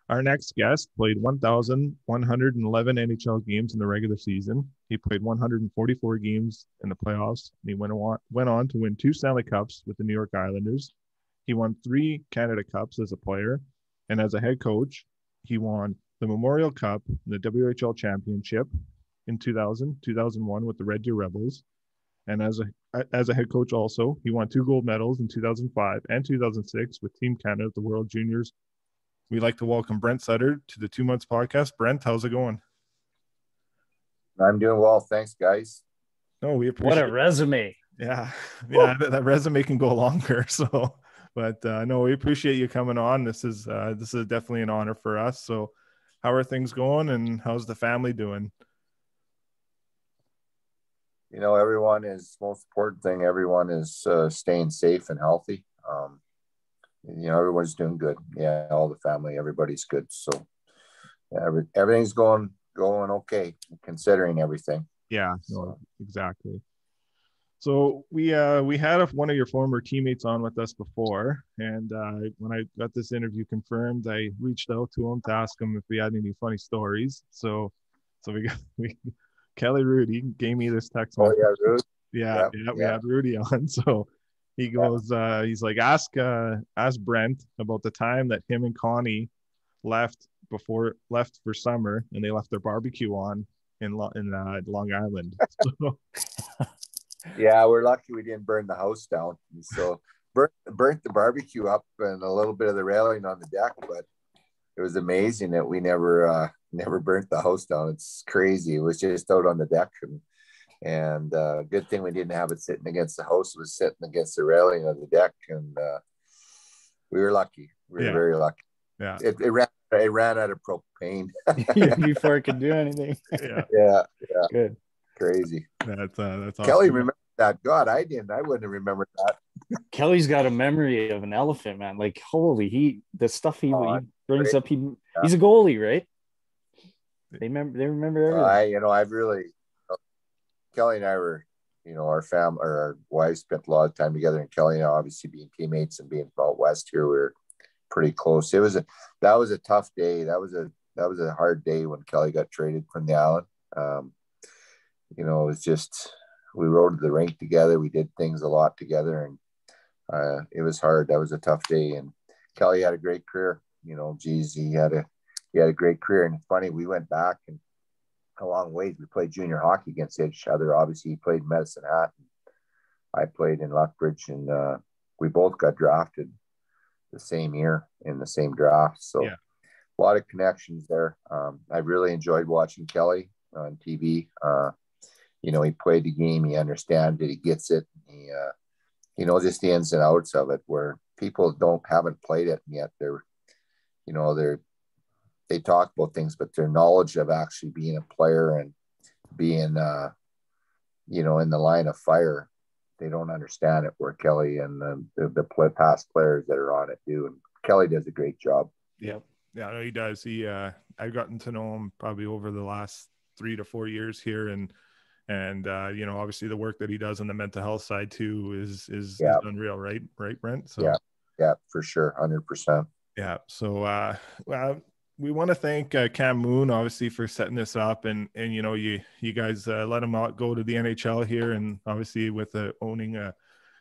Our next guest played 1,111 NHL games in the regular season. He played 144 games in the playoffs, and he went on to win 2 Stanley Cups with the New York Islanders. He won 3 Canada Cups as a player, and as a head coach, he won the Memorial Cup and the WHL Championship in 2000, 2001 with the Red Deer Rebels. And as a head coach also, he won 2 gold medals in 2005 and 2006 with Team Canada at the World Juniors. We'd like to welcome Brent Sutter to the 2 Months podcast. Brent, how's it going? I'm doing well. Thanks, guys. No, we appreciate What a resume. Yeah. That resume can go longer. So, but no, we appreciate you coming on. This is definitely an honor for us. So how are things going and how's the family doing? Everyone is most important thing. Everyone is staying safe and healthy. Everyone's doing good. Yeah, all the family, everybody's good. So yeah, everything's going okay, considering everything. Yeah, no, exactly. So we had one of your former teammates on with us before, and when I got this interview confirmed, I reached out to him to ask him if he had any funny stories. So Kelly Rudy gave me this text. Oh yeah, Rudy. Yeah, we had Rudy on. So he goes, he's like, ask Brent about the time that him and Connie left for summer, and they left their barbecue on in Long Island. So, yeah, we're lucky we didn't burn the house down. So burnt the barbecue up and a little bit of the railing on the deck, but it was amazing that we never burnt the house down. It's crazy. It was just out on the deck, and good thing we didn't have it sitting against the house. It was sitting against the railing of the deck, and we were lucky. We were very lucky. Yeah, it ran out of propane before it could do anything. Yeah. Good. Crazy. That's awesome. Kelly remembered that. God, I didn't. I wouldn't have remembered that. Kelly's got a memory of an elephant, man. Like, the stuff he brings up. He's a goalie, right? They remember everything. Kelly and I were, our family or our wives spent a lot of time together, and Kelly and I, obviously being teammates and being out west here, we were pretty close. That was a tough day. That was a hard day when Kelly got traded from the island. It was just, we rode to the rink together. We did things a lot together, and it was hard. That was a tough day. And Kelly had a great career. He had a great career. And it's funny, we went back and a long ways. We played junior hockey against each other. Obviously, he played in Medicine Hat, and I played in Lethbridge, and we both got drafted the same year in the same draft. So yeah, a lot of connections there. I really enjoyed watching Kelly on TV. He played the game. He understands it. He gets it. He knows just the ins and outs of it, where people haven't played it yet. They talk about things, but their knowledge of actually being a player and being, in the line of fire, they don't understand it, where Kelly and the past players that are on it do. And Kelly does a great job. Yeah, no, he does. I've gotten to know him probably over the last 3 to 4 years here, and obviously the work that he does on the mental health side too is unreal, right, Brent? So yeah, for sure, 100%. Yeah. So we want to thank Cam Moon, obviously, for setting this up, and you guys let him out go to the NHL here, and obviously with owning a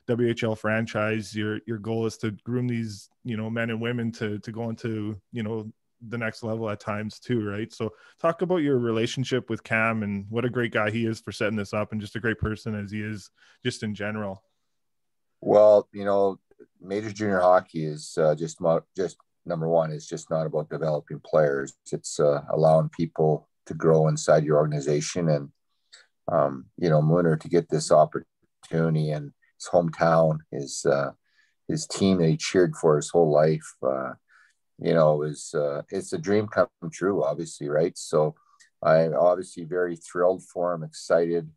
WHL franchise, your goal is to groom these men and women to go into the next level at times too, right? So talk about your relationship with Cam and what a great guy he is for setting this up, and just a great person as he is just in general. Well, major junior hockey is just number one, it's just not about developing players. It's allowing people to grow inside your organization. And, Mooner, to get this opportunity in his hometown, his team that he cheered for his whole life, it's a dream come true, obviously, right? So I'm obviously very thrilled for him, excited.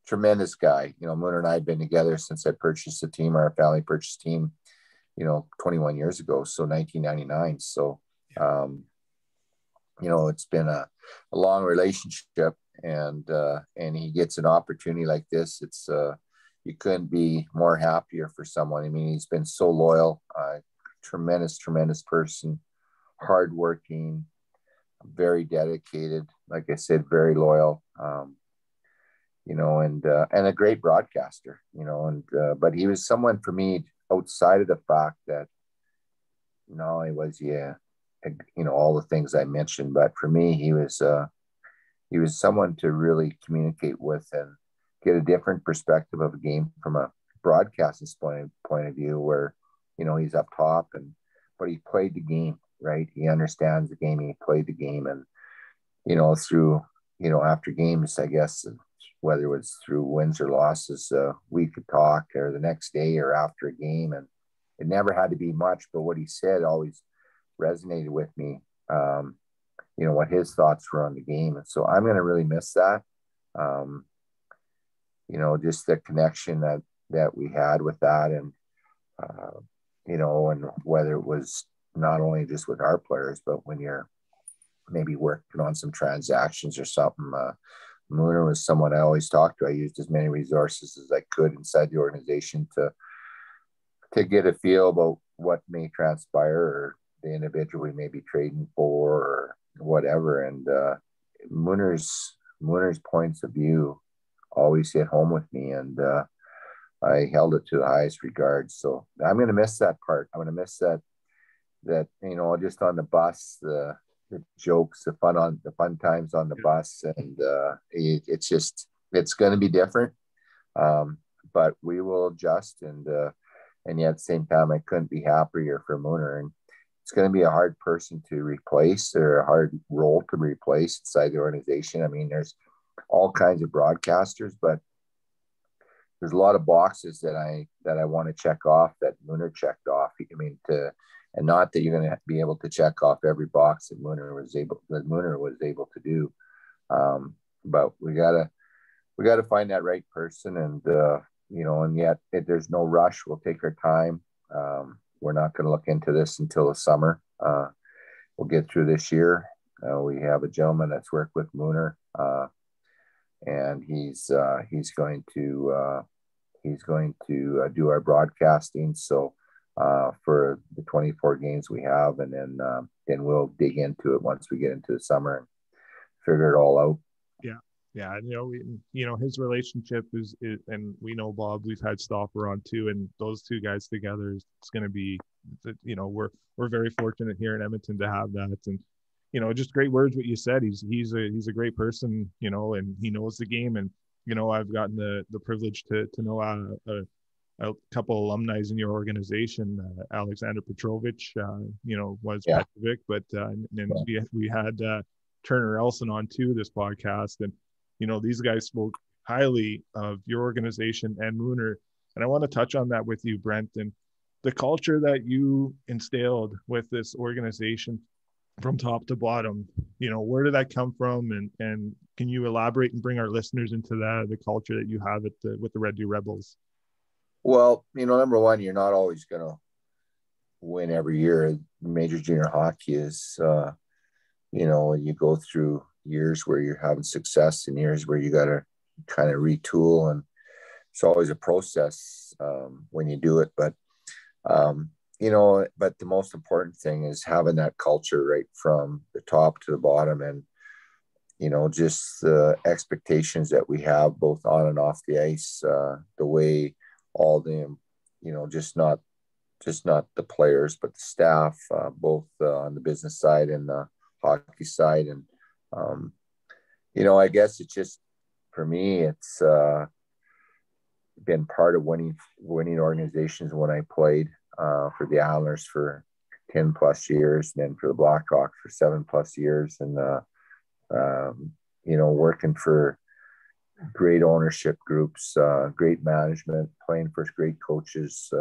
Tremendous guy. Mooner and I have been together since I purchased the team, our family purchased team, 21 years ago. So 1999. So, it's been a long relationship, and he gets an opportunity like this. It's, you couldn't be more happier for someone. I mean, he's been so loyal, tremendous person, hardworking, very dedicated, like I said, very loyal, and a great broadcaster, but he was someone for me outside of the fact that not only was he, all the things I mentioned, but for me, he was someone to really communicate with and get a different perspective of a game from a broadcasting point of view, where, he's up top but he played the game, right? He understands the game. He played the game, and, through, after games, I guess, whether it was through wins or losses, we could talk, or the next day or after a game, and it never had to be much, but what he said always resonated with me. What his thoughts were on the game. And so I'm going to really miss that. Just the connection that we had with that. And, and whether it was not only just with our players, but when you're maybe working on some transactions or something, Mooner was someone I always talked to. I used as many resources as I could inside the organization to get a feel about what may transpire, or the individual we may be trading for, or whatever. And Mooner's points of view always hit home with me, and I held it to the highest regard. So I'm going to miss that part. I'm going to miss that just on the bus, the jokes, the fun times on the bus, and it's going to be different, but we will adjust, and yet at the same time, I couldn't be happier for Mooner. And it's going to be a hard person to replace, or a hard role to replace inside the organization. I mean, there's all kinds of broadcasters, but there's a lot of boxes that I want to check off that Mooner checked off. I mean, and not that you're going to be able to check off every box that Mooner was able to do. But we gotta find that right person, and and yet there's no rush. We'll take our time. We're not going to look into this until the summer. We'll get through this year. We have a gentleman that's worked with Mooner, and he's going to do our broadcasting. So for the 24 games we have, and then we'll dig into it once we get into the summer and figure it all out. Yeah, and his relationship is, and we know Bob. We've had Stopper on too, and those two guys together, it's going to be, we're very fortunate here in Edmonton to have that, and just great words what you said. He's a great person, and he knows the game, and I've gotten the privilege to know a couple alumni in your organization, Alexander Petrovich, was Petrovic, but and then we had Turner Elson on too this podcast, and these guys spoke highly of your organization and Mooner, and I want to touch on that with you, Brent, and the culture that you instilled with this organization from top to bottom. Where did that come from, and can you elaborate and bring our listeners into the culture that you have with the Red Deer Rebels? Well, number one, you're not always going to win every year. Major junior hockey is, you go through years where you're having success and years where you got to kind of retool. And it's always a process when you do it. But, but the most important thing is having that culture right from the top to the bottom. And, just the expectations that we have both on and off the ice, the way all the, just not the players, but the staff, both on the business side and the hockey side. And, I guess it's just, for me, it's been part of winning organizations when I played for the Islanders for 10 plus years, and then for the Blackhawks for 7+ years. And, working for great ownership groups, great management, playing for great coaches,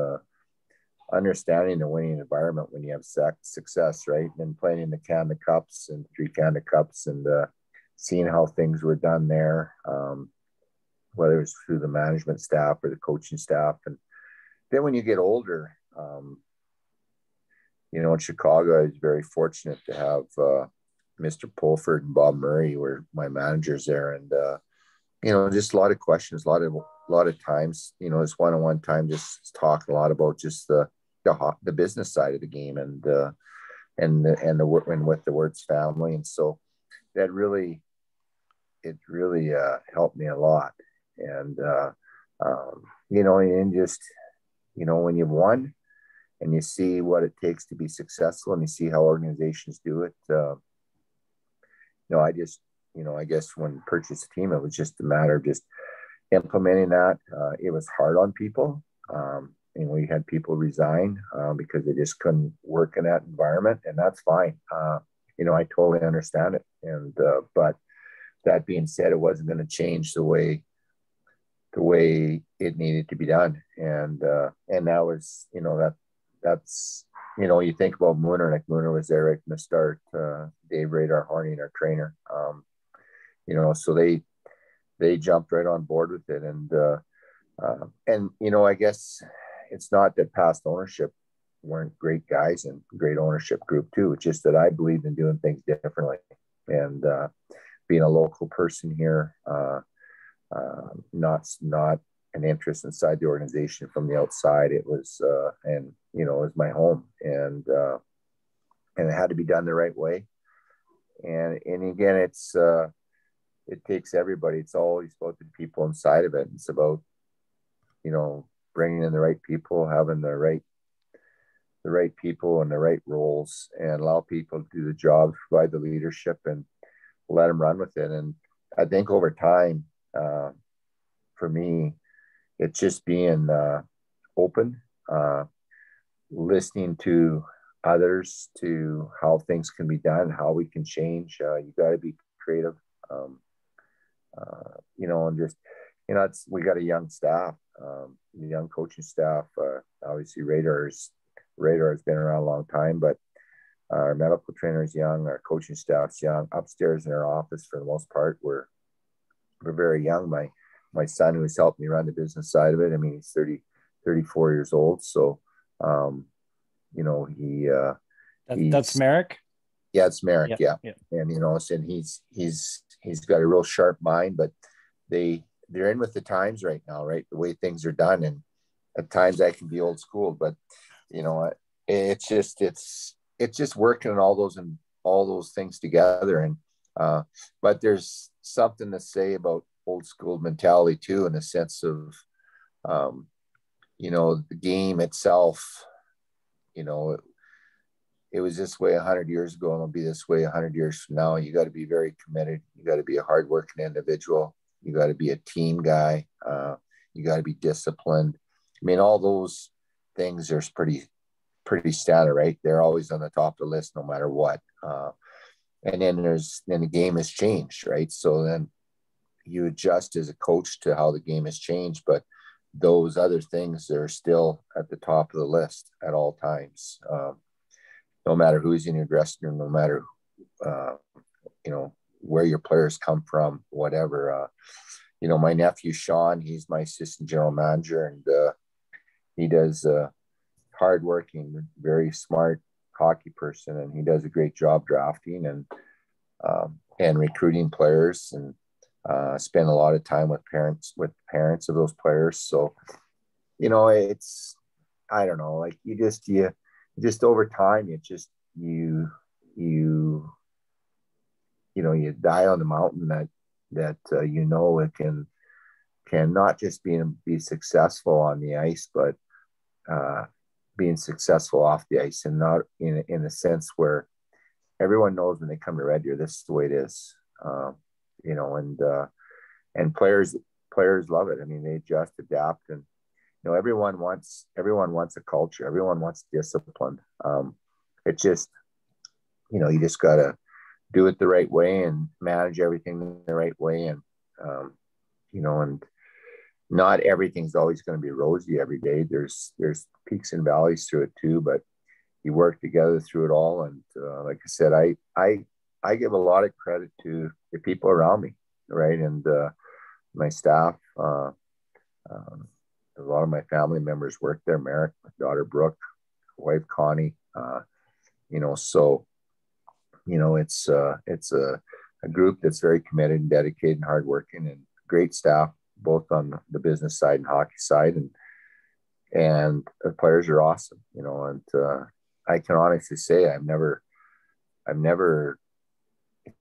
understanding the winning environment when you have success, right? And playing in the Canada Cups and 3 Canada Cups, and seeing how things were done there, whether it was through the management staff or the coaching staff. And then when you get older, in Chicago, I was very fortunate to have Mr. Pulford and Bob Murray were my managers there. And, just a lot of questions, a lot of times, this one-on-one time, just talking a lot about just the business side of the game. And, and with the Wirtz family. And so that really, it really helped me a lot. And, and just, when you've won and you see what it takes to be successful and you see how organizations do it, I just, I guess when purchased a team, it was just a matter of just implementing that. It was hard on people. And we had people resign because they just couldn't work in that environment, and that's fine. I totally understand it. And, but that being said, it wasn't going to change the way it needed to be done. And that was, that's, you think about Mooner, like Mooner was there right from the start, Dave Radar Harney, our trainer, so they jumped right on board with it. And I guess it's not that past ownership weren't great guys and great ownership group too. It's just that I believed in doing things differently. And being a local person here, not an interest inside the organization from the outside. It was, it was my home, and it had to be done the right way. And again, it takes everybody. It's always about the people inside of it. It's about, bringing in the right people, having the right people in the right roles, and allow people to do the job, provide the leadership, and let them run with it. And I think over time, for me, it's just being open, listening to others, to how things can be done, how we can change. You got to be creative, and just, we got a young staff, young coaching staff. Obviously, Radar has been around a long time, but our medical trainer is young, our coaching staff's young. Upstairs in our office, for the most part, we're very young. My son, who's helped me run the business side of it, I mean, he's 34 years old. So, that's Merrick. Yeah, it's Merrick. Yeah. And, and he's got a real sharp mind, but they're in with the times right now, right? The way things are done. And at times I can be old school, but it's just working on all those things together. And, but there's something to say about old school mentality too, in the sense of, the game itself, it was this way 100 years ago, and it'll be this way 100 years from now. You got to be very committed. You got to be a hardworking individual. You got to be a team guy. You got to be disciplined. I mean, all those things are pretty standard, right? They're always on the top of the list, no matter what. And then the game has changed, right? So then you adjust as a coach to how the game has changed, but those other things are still at the top of the list at all times. No matter who's in your dressing room, no matter, where your players come from, whatever. My nephew, Sean, he's my assistant general manager, and he does hardworking, very smart hockey person, and he does a great job drafting and recruiting players, and spend a lot of time with parents of those players. So, it's, I don't know, like you just over time, you die on the mountain that it can not just be successful on the ice, but being successful off the ice, and not in a sense where everyone knows when they come to Red Deer, this is the way it is. And players love it. I mean, they just adapt, and everyone wants a culture. Everyone wants discipline. It's just, you just got to do it the right way and manage everything the right way. And, and not everything's always going to be rosy every day. There's peaks and valleys through it too, but you work together through it all. And like I said, I give a lot of credit to the people around me, right? And my staff, a lot of my family members work there. Merrick, my daughter Brooke, wife Connie, so it's a group that's very committed and dedicated and hardworking, and great staff, both on the business side and hockey side, and the players are awesome, and I can honestly say I've never I've never,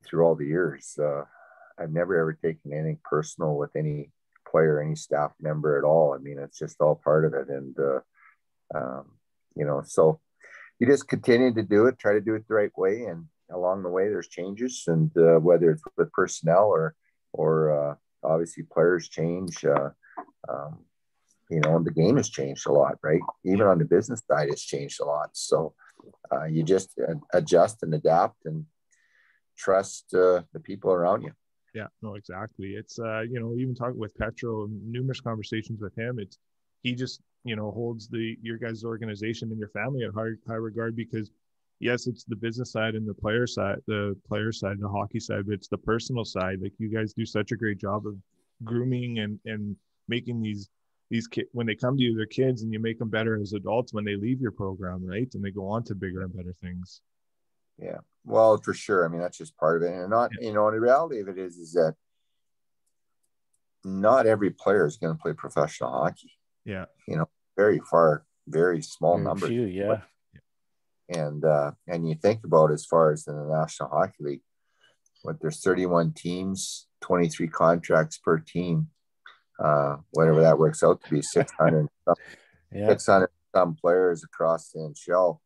through all the years, I've never ever taken anything personal with any player, any staff member at all. I mean, it's just all part of it. And, so you just continue to do it, try to do it the right way. And along the way, there's changes, and whether it's with personnel or obviously players change, the game has changed a lot, right? Even on the business side, it's changed a lot. So you just adjust and adapt and trust the people around you. Yeah, no, exactly. It's, even talking with Petro, numerous conversations with him, he just, holds your guys' organization and your family at high regard, because yes, it's the business side and the player side, the hockey side, but it's the personal side. Like, you guys do such a great job of grooming and making these kids, when they come to you, they're kids, and you make them better as adults when they leave your program, right? And they go on to bigger and better things. Yeah, well, for sure. I mean, that's just part of it. And the reality of it is that not every player is going to play professional hockey. Yeah. Very small numbers. Yeah. And you think about, as far as in the National Hockey League, there's 31 teams, 23 contracts per team, whatever that works out to be, 600 some players across the NHL.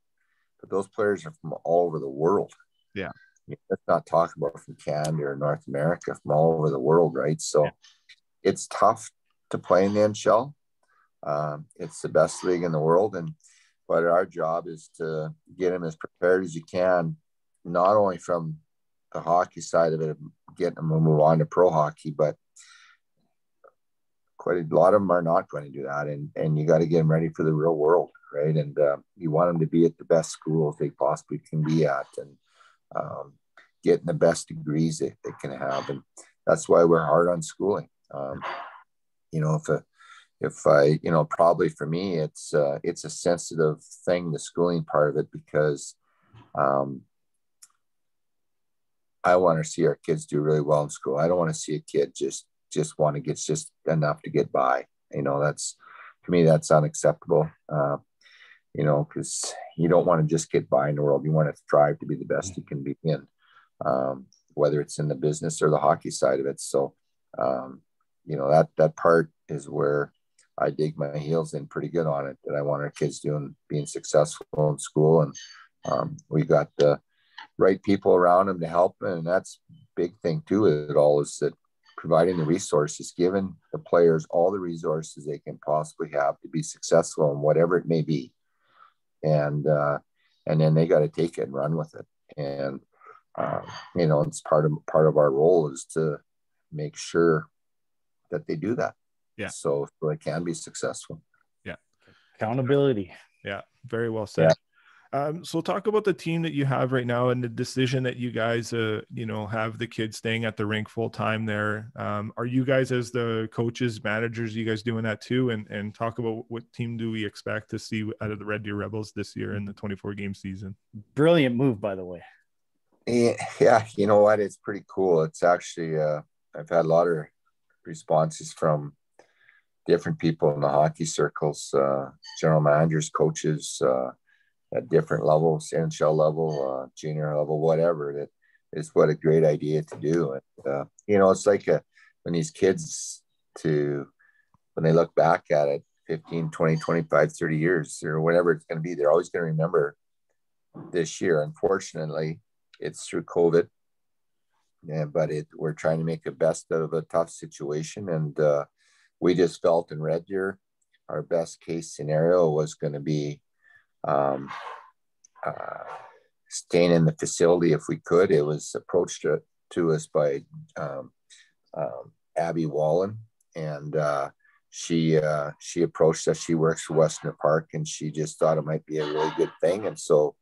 But those players are from all over the world. Yeah. Let's not talk about from Canada or North America, from all over the world, right? So it's tough to play in the NHL. It's the best league in the world. But our job is to get them as prepared as you can, not only from the hockey side of it, getting them to move on to pro hockey, but quite a lot of them are not going to do that. And you got to get them ready for the real world, right? And you want them to be at the best schools they possibly can be at, and getting the best degrees they can have. And that's why we're hard on schooling. Probably for me, it's a sensitive thing, the schooling part of it, because I want to see our kids do really well in school. I don't want to see a kid just want to get just enough to get by. That's, to me, that's unacceptable. Because you don't want to just get by in the world. You want to strive to be the best you can be in, whether it's in the business or the hockey side of it. So, that part is where I dig my heels in pretty good on it, that I want our kids being successful in school. And we got the right people around them to help. And that's a big thing too, it all is that providing the resources, giving the players all the resources they can possibly have to be successful in whatever it may be. And then they got to take it and run with it. And, it's part of our role is to make sure that they do that. Yeah. So they can be successful. Yeah. Accountability. Yeah. Very well said. So talk about the team that you have right now and the decision that you guys, have the kids staying at the rink full time there. Are you guys, as the coaches, managers, you guys doing that too? And talk about what team do we expect to see out of the Red Deer Rebels this year in the 24-game season? Brilliant move, by the way. Yeah. You know what? It's pretty cool. It's actually, I've had a lot of responses from different people in the hockey circles, general managers, coaches, at different levels, NHL level, junior level, whatever, that is what a great idea to do. And, it's like when these kids when they look back at it 15, 20, 25, 30 years or whatever it's going to be, they're always going to remember this year. Unfortunately, it's through COVID, but we're trying to make the best out of a tough situation. And we just felt in Red Deer, our best case scenario was going to be staying in the facility if we could. It was approached to us by Abby Wallen, and she approached us. She works for Western Park, and she just thought it might be a really good thing. And so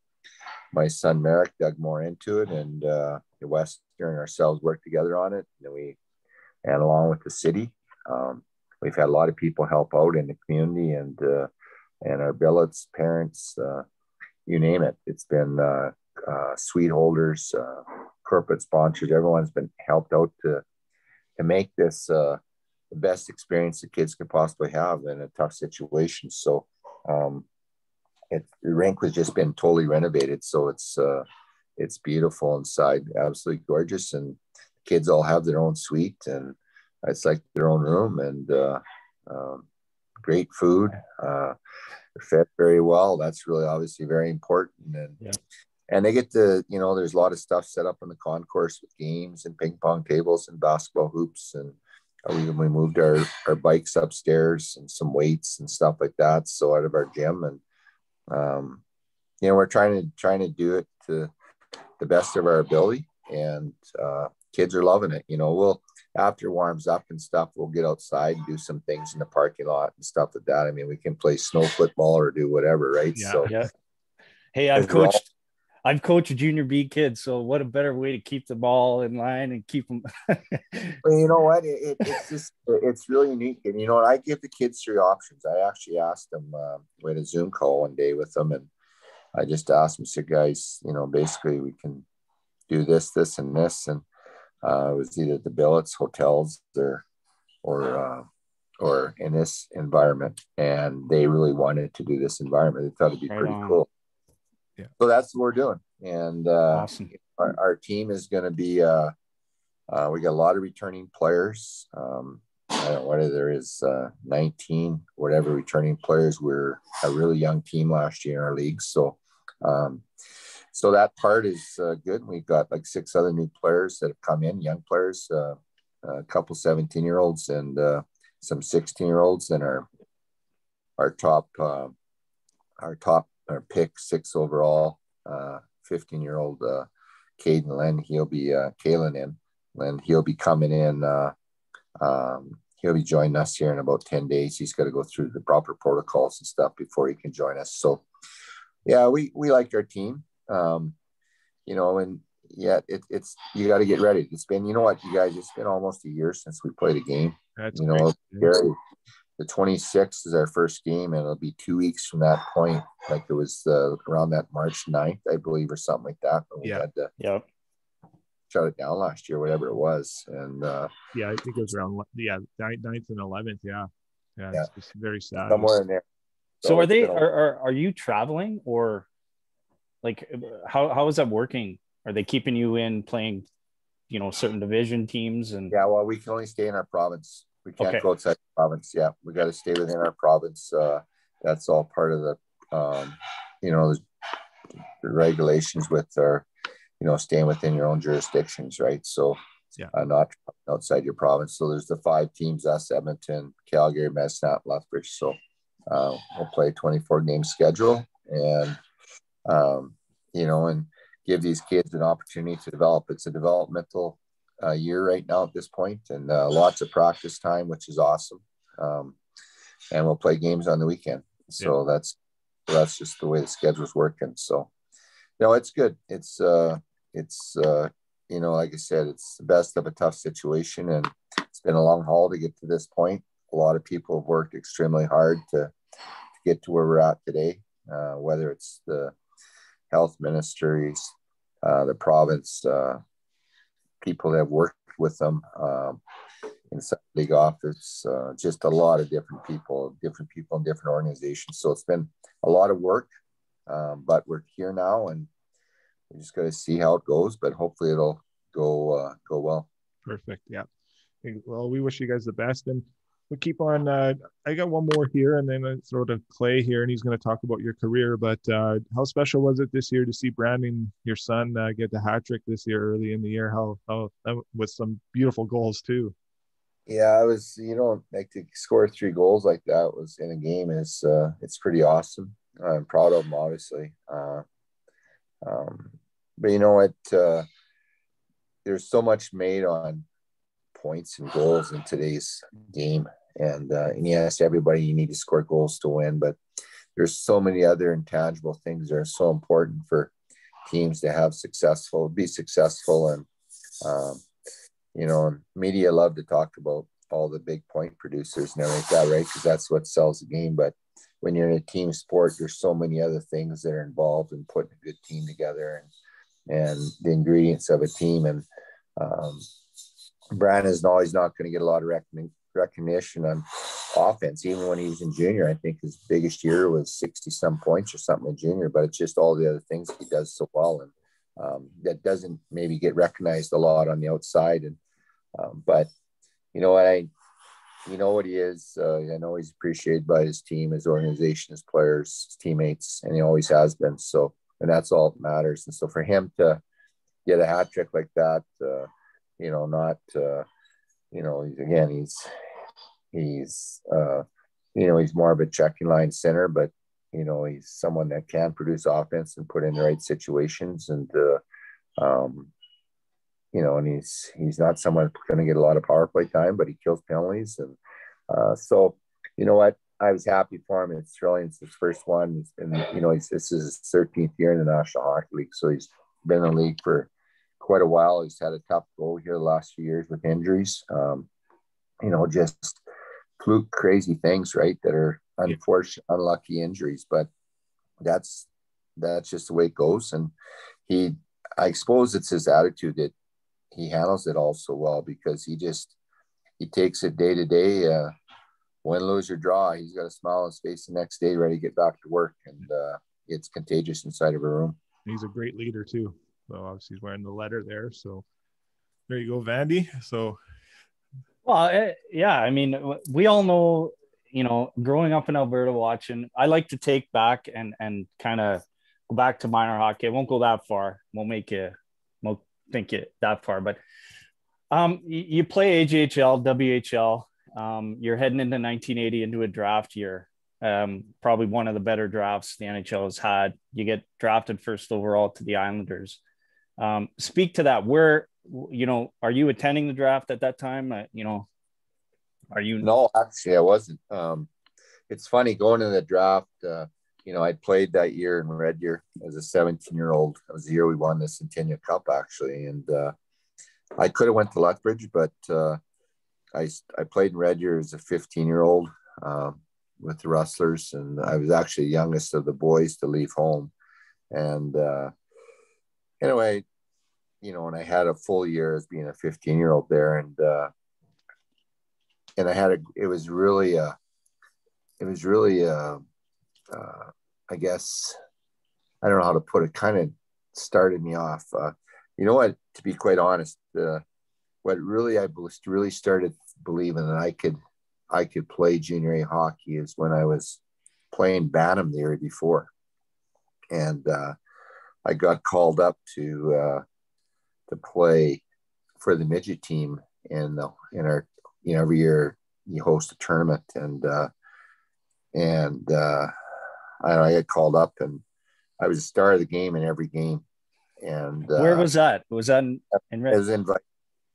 my son Merrick dug more into it, and Western and ourselves worked together on it. And along with the city, we've had a lot of people help out in the community, and our billets, parents, you name it. It's been suite holders, corporate sponsors. Everyone's been helped out to make this the best experience the kids could possibly have in a tough situation. So the rink was just been totally renovated. So it's it's beautiful inside, absolutely gorgeous. And kids all have their own suite, and it's like their own room, and great food. They're fed very well. That's really obviously very important. And they get to, there's a lot of stuff set up in the concourse with games and ping pong tables and basketball hoops. And we moved our bikes upstairs and some weights and stuff like that. So out of our gym, and, we're trying to do it to the best of our ability, and kids are loving it. We'll, after it warms up and stuff, we'll get outside and do some things in the parking lot and stuff like that. I mean, we can play snow football or do whatever, right? Yeah. Hey, I've coached junior B kids, so what a better way to keep the ball in line and keep them. Well, you know what? It's really unique. And you know what? I give the kids 3 options. I actually asked them, we had a Zoom call one day with them, and I just asked them, said, guys, basically we can do this, this, and this. And it was either the billets, hotels, or in this environment. And they really wanted to do this environment. They thought it'd be pretty cool. Yeah. So that's what we're doing. And awesome. Our team is going to be, we got a lot of returning players. I don't know whether there is 19, whatever returning players. We're a really young team last year in our league. So that part is good. We've got like 6 other new players that have come in, young players, a couple 17-year-olds and some 16-year-olds, and our top pick 6 overall, 15-year-old Caden Len. He'll be he'll be coming in. He'll be joining us here in about 10 days. He's got to go through the proper protocols and stuff before he can join us. So yeah, we like our team. And yeah, it's you got to get ready. It's been, you guys, it's been almost a year since we played a game. That's Gary, the 26th is our first game, and it'll be 2 weeks from that point. Like it was around that March 9th, I believe, or something like that. When we had to shut it down last year, whatever it was. And I think it was around 9th and 11th. Yeah. It's very sad. Somewhere in there. So are you traveling, or like how is that working? Are they keeping you in playing, certain division teams? And well, we can only stay in our province. We can't go outside the province. Yeah, we got to stay within our province. That's all part of the the regulations with our staying within your own jurisdictions, right? So not outside your province. So there's the 5 teams: us, Edmonton, Calgary, Medicine, Lethbridge. So we'll play a 24-game schedule, and and give these kids an opportunity to develop. It's a developmental year right now at this point, and lots of practice time, which is awesome. And we'll play games on the weekend. So that's just the way the schedule's working. So it's good. It's like I said, it's the best of a tough situation, and it's been a long haul to get to this point. A lot of people have worked extremely hard to get to where we're at today, whether it's the health ministries, the province, people that have worked with them inside the league office, just a lot of different people in different organizations. So it's been a lot of work, but we're here now, and we just got to see how it goes, but hopefully it'll go well. Perfect. Yeah. Well, we wish you guys the best, and we'll keep on. I got one more here, and then I throw to Clay here, and he's going to talk about your career. But how special was it this year to see Brandon, your son, get the hat trick this year early in the year? How with some beautiful goals too. Yeah, I was, like to score 3 goals like that was in a game is it's pretty awesome. I'm proud of him, obviously. But you know what? There's so much made on points and goals in today's game, and yes, everybody, you need to score goals to win, but there's so many other intangible things that are so important for teams to be successful. And media love to talk about all the big point producers and everything like that, right? Because that's what sells the game. But when you're in a team sport, there's so many other things that are involved in putting a good team together and the ingredients of a team. And Brandon is always not going to get a lot of recognition on offense. Even when he was in junior, I think his biggest year was 60 some points or something in junior, but it's just all the other things he does so well. And that doesn't maybe get recognized a lot on the outside. And but you know what, you know what he is. I know he's appreciated by his team, his organization, his players, his teammates, and he always has been. So, and that's all that matters. And so for him to get a hat trick like that, you know, not, you know, he's you know, he's more of a checking line center, but, you know, he's someone that can produce offense and put in the right situations. And, you know, and he's not someone going to get a lot of power play time, but he kills penalties. And so, you know what, I was happy for him. It's thrilling. It's his first one. And, you know, this is his 13th year in the National Hockey League. So he's been in the league for quite a while. He's had a tough go here the last few years with injuries. You know, just fluke crazy things, right? That are unfortunate, unlucky injuries, but that's just the way it goes. And I suppose it's his attitude that he handles it all so well, because he takes it day to day, win, lose or draw. He's got a smile on his face the next day, ready to get back to work. And it's contagious inside of a room. He's a great leader too. So obviously he's wearing the letter there. So there you go, Vandy. So, well, yeah, I mean, we all know, you know, growing up in Alberta watching, I like to take back and kind of go back to minor hockey. I won't go that far. Won't think it that far, but you play AJHL, WHL. You're heading into 1980 into a draft year. Probably one of the better drafts the NHL has had. You get drafted first overall to the Islanders. Speak to that. Where, you know, are you attending the draft at that time? You know, are you? No, actually I wasn't. It's funny going to the draft. You know, I played that year in Red Deer as a 17-year-old. It was the year we won the Centennial Cup, actually. And I could have went to Lethbridge, but I played in Red Deer as a 15-year-old with the Rustlers. And I was actually the youngest of the boys to leave home. And anyway, you know, and I had a full year as being a 15-year-old there. And it was really I guess, I don't know how to put it, kind of started me off. You know what, to be quite honest, what really I really started believing that I could play junior A hockey is when I was playing Bantam the year before. And I got called up to play for the midget team in our, you know, every year you host a tournament. And I got called up, and I was the star of the game in every game. And where was that? Was that in it was in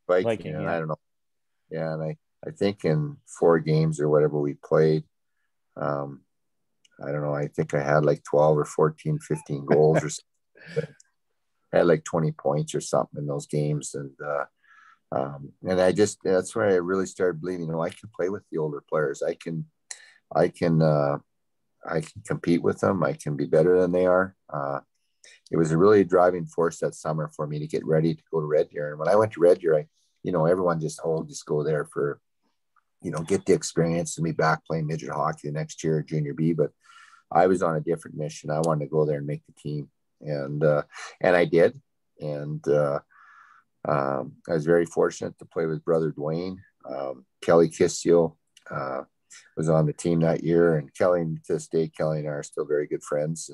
Viking, and yeah. I don't know. Yeah, and I think in 4 games or whatever we played, I don't know. I think I had like 12 or 14, 15 goals or something. I had like 20 points or something in those games, and that's where I really started believing, you know, I can play with the older players. I can compete with them. I can be better than they are. It was a really driving force that summer for me to get ready to go to Red Deer. And when I went to Red Deer, you know, everyone just go there for, you know, get the experience and be back playing midget hockey the next year, junior B. But I was on a different mission. I wanted to go there and make the team. And I did. And I was very fortunate to play with brother Dwayne. Kelly Kissio was on the team that year, and Kelly, to this day, Kelly and I are still very good friends.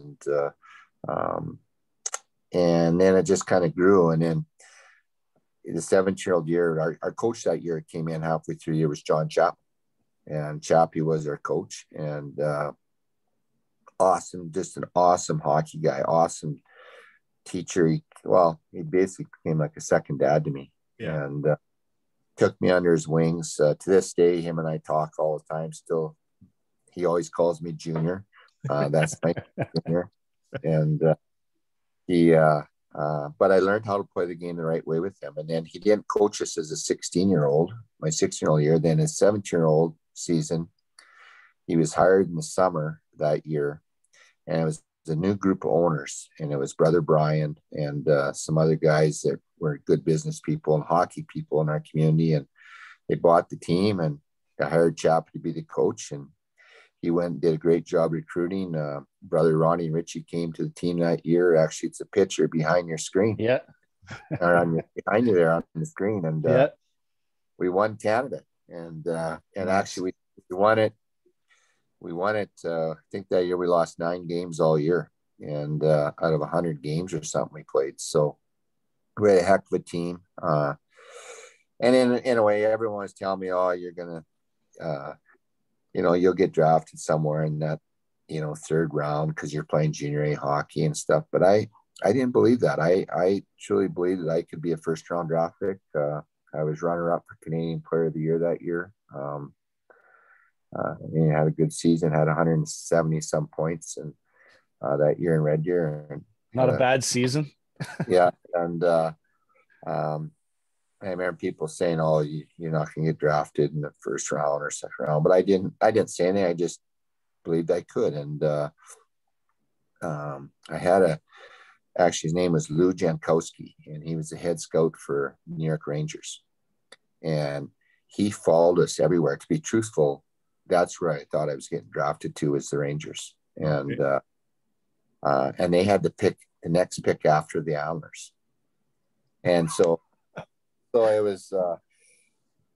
And then it just kind of grew. And then in the 17-year-old year, our coach that year came in halfway through the year was John Chapman, and Chappie was our coach, and awesome, just an awesome hockey guy, awesome teacher. He basically became like a second dad to me. Yeah. And took me under his wings. To this day, him and I talk all the time still. He always calls me Junior. That's my Junior. And but I learned how to play the game the right way with him. And then he didn't coach us as a 16-year-old, my 16-year-old year. Then his 17-year-old season, he was hired in the summer that year. And it was a new group of owners. And it was brother Brian and some other guys that were good business people and hockey people in our community. And they bought the team, and I hired Chap to be the coach. And he went and did a great job recruiting. Brother Ronnie and Richie came to the team that year. Actually, it's a picture behind your screen. Yeah. Or behind you there on the screen. And we won Canada. And actually we won it. We won it. I think that year we lost 9 games all year. And out of 100 games or something we played. So we had a heck of a team. And in a way, everyone was telling me, oh, you're going to, you'll get drafted somewhere in that, 3rd round because you're playing junior A hockey and stuff. But I didn't believe that. I truly believed that I could be a 1st-round draft pick. I was runner-up for Canadian Player of the Year that year. I had a good season, had 170-some points and that year in Red Deer. And not a bad season. Yeah. And I remember people saying, "Oh, you're not going to get drafted in the 1st round or 2nd round," but I didn't say anything. I just believed I could. And I had actually his name was Lou Jankowski, and he was the head scout for New York Rangers. And he followed us everywhere. To be truthful, that's where I thought I was getting drafted to, was the Rangers. And and they had the next pick after the Islanders. And so it was,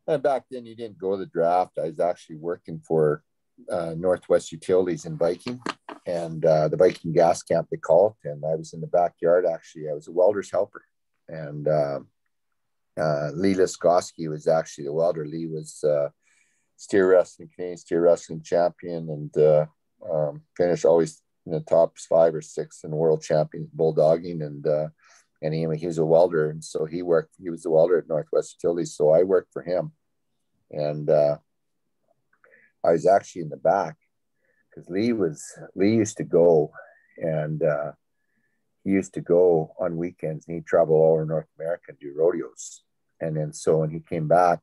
and back then you didn't go to the draft. I was actually working for Northwest Utilities in Viking, and the Viking gas camp, they call it. And I was in the backyard, actually. I was a welder's helper. And Lee Liskowski was actually the welder. Lee was Canadian steer wrestling champion, and finished always in the top 5 or 6 in the world champions bulldogging. And he was a welder, and so he was a welder at Northwest Utilities. So I worked for him, and I was actually in the back because Lee used to go, and he used to go on weekends, and he'd travel all over North America and do rodeos. And then so when he came back,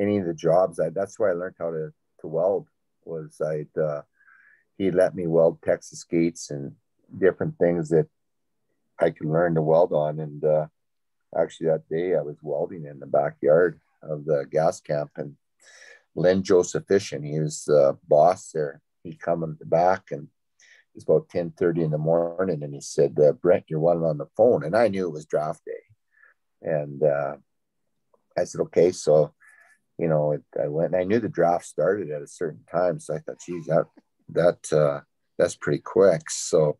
any of the jobs, that's where I learned how to weld. Was he let me weld Texas gates and different things that I could learn to weld on. And actually that day I was welding in the backyard of the gas camp, and Len Josephician, he was the boss there. He come in the back, and it was about 10:30 in the morning, and he said, "Brent, you're wanted on the phone." And I knew it was draft day. And I said, okay. So, I went, and I knew the draft started at a certain time. So I thought, geez, that's pretty quick. So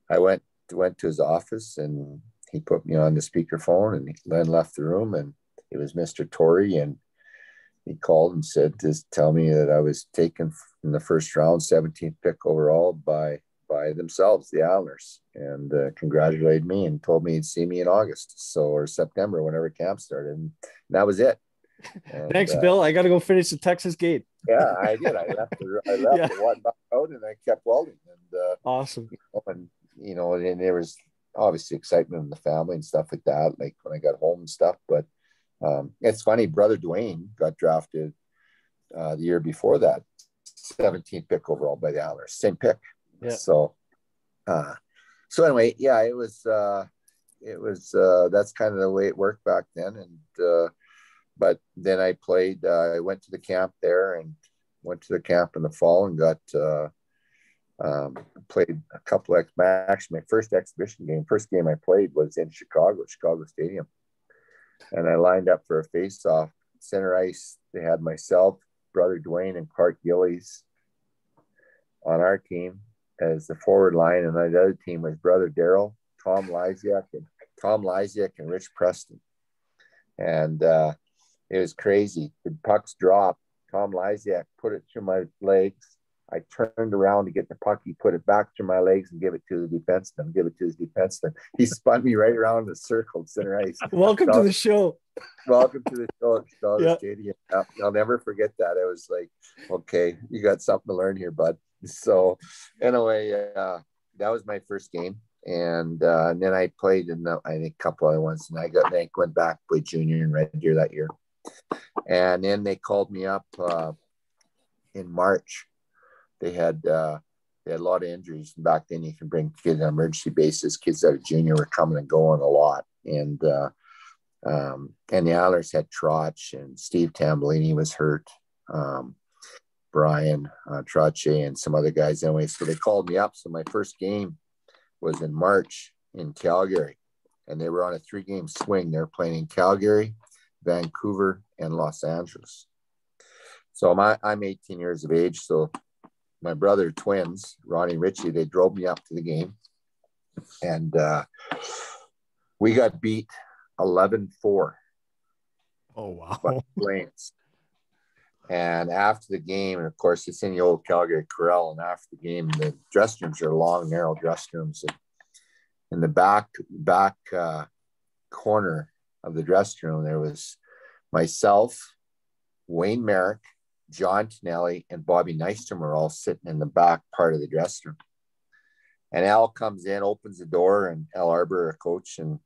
I went to his office, and he put me on the speakerphone, and Len left the room, and it was Mr. Torrey, and he called and said, just tell me that I was taken in the 1st round, 17th pick overall by themselves, the Islanders, and congratulated me and told me he'd see me in August, or September, whenever camp started. And that was it. And, thanks, Bill. I got to go finish the Texas gate. Yeah, I did. I left the one back out, and I kept welding. And awesome. And there was obviously excitement in the family and stuff like that, like when I got home and stuff. But it's funny, brother Dwayne got drafted the year before that, 17th pick overall by the Islanders, same pick. Yeah. So anyway, yeah, it was that's kind of the way it worked back then. And but then I went to the camp there, and went to the camp in the fall, and got played a couple actually my first exhibition game. First game I played was in Chicago Stadium, and I lined up for a face-off center ice. They had myself, brother Dwayne, and Clark Gillies on our team as the forward line, and the other team was brother Daryl, Tom Lysiak, and Rich Preston. And it was crazy. The pucks dropped. Tom Lysiak put it through my legs. I turned around to get the puck. He put it back through my legs and give it to the defenseman. He spun me right around the circle, center ice. Welcome to the show. Welcome to the show at Chicago Stadium. I'll never forget that. I was like, okay, you got something to learn here, bud. So anyway, that was my first game. And then I played in I think a couple other ones, and I went back, played junior in Red Deer that year. And then they called me up in March. They had a lot of injuries. Back then, you can bring kids on an emergency basis. Kids that are junior were coming and going a lot. And the Islanders had Trotch, and Steve Tambellini was hurt. Brian Trache and some other guys anyway. So they called me up. So my first game was in March in Calgary, and they were on a 3-game swing. They're playing in Calgary, Vancouver, and Los Angeles. So I'm 18 years of age. So my brother twins, Ronnie and Richie, they drove me up to the game, and we got beat 11-4. Oh, wow. By the Flames. And after the game, and of course, it's in the old Calgary Corral. And after the game, the dressing rooms are long, narrow dressing rooms. And in the back corner of the dressing room, there was myself, Wayne Merrick, John Tonelli, and Bobby Nystrom were all sitting in the back part of the dressing room. And Al comes in, opens the door, and Al Arbor, a coach, and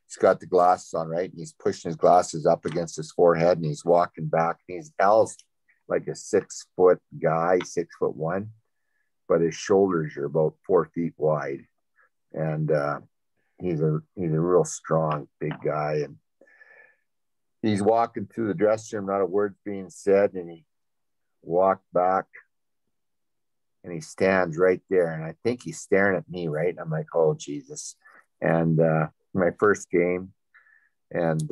he's got the glasses on, right? And he's pushing his glasses up against his forehead, and he's walking back. And Al's like a 6-foot guy, 6'1", but his shoulders are about 4 feet wide. And he's a real strong, big guy. And he's walking through the dressing room, not a word's being said. And he walked back and he stands right there. And I think he's staring at me, right? And I'm like, oh, Jesus. And my first game, and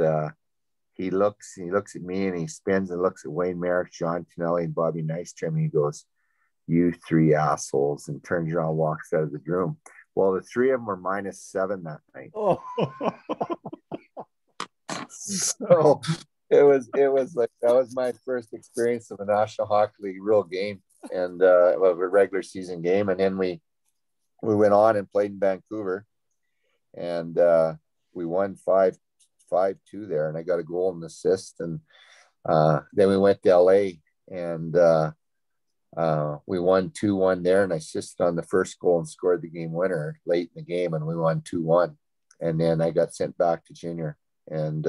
he looks at me, and he spins and looks at Wayne Merrick, John Tonelli, and Bobby Nystrom, and he goes, "You 3 assholes," and turns around and walks out of the room. Well, the 3 of them were -7 that night. Oh. So it was like, that was my first experience of a National Hockey League real game, and of a regular season game. And then we went on and played in Vancouver, and we won 5-2 there, and I got a goal and assist. And then we went to LA, and we won 2-1 there, and I assisted on the first goal and scored the game winner late in the game, and we won 2-1. And then I got sent back to junior. And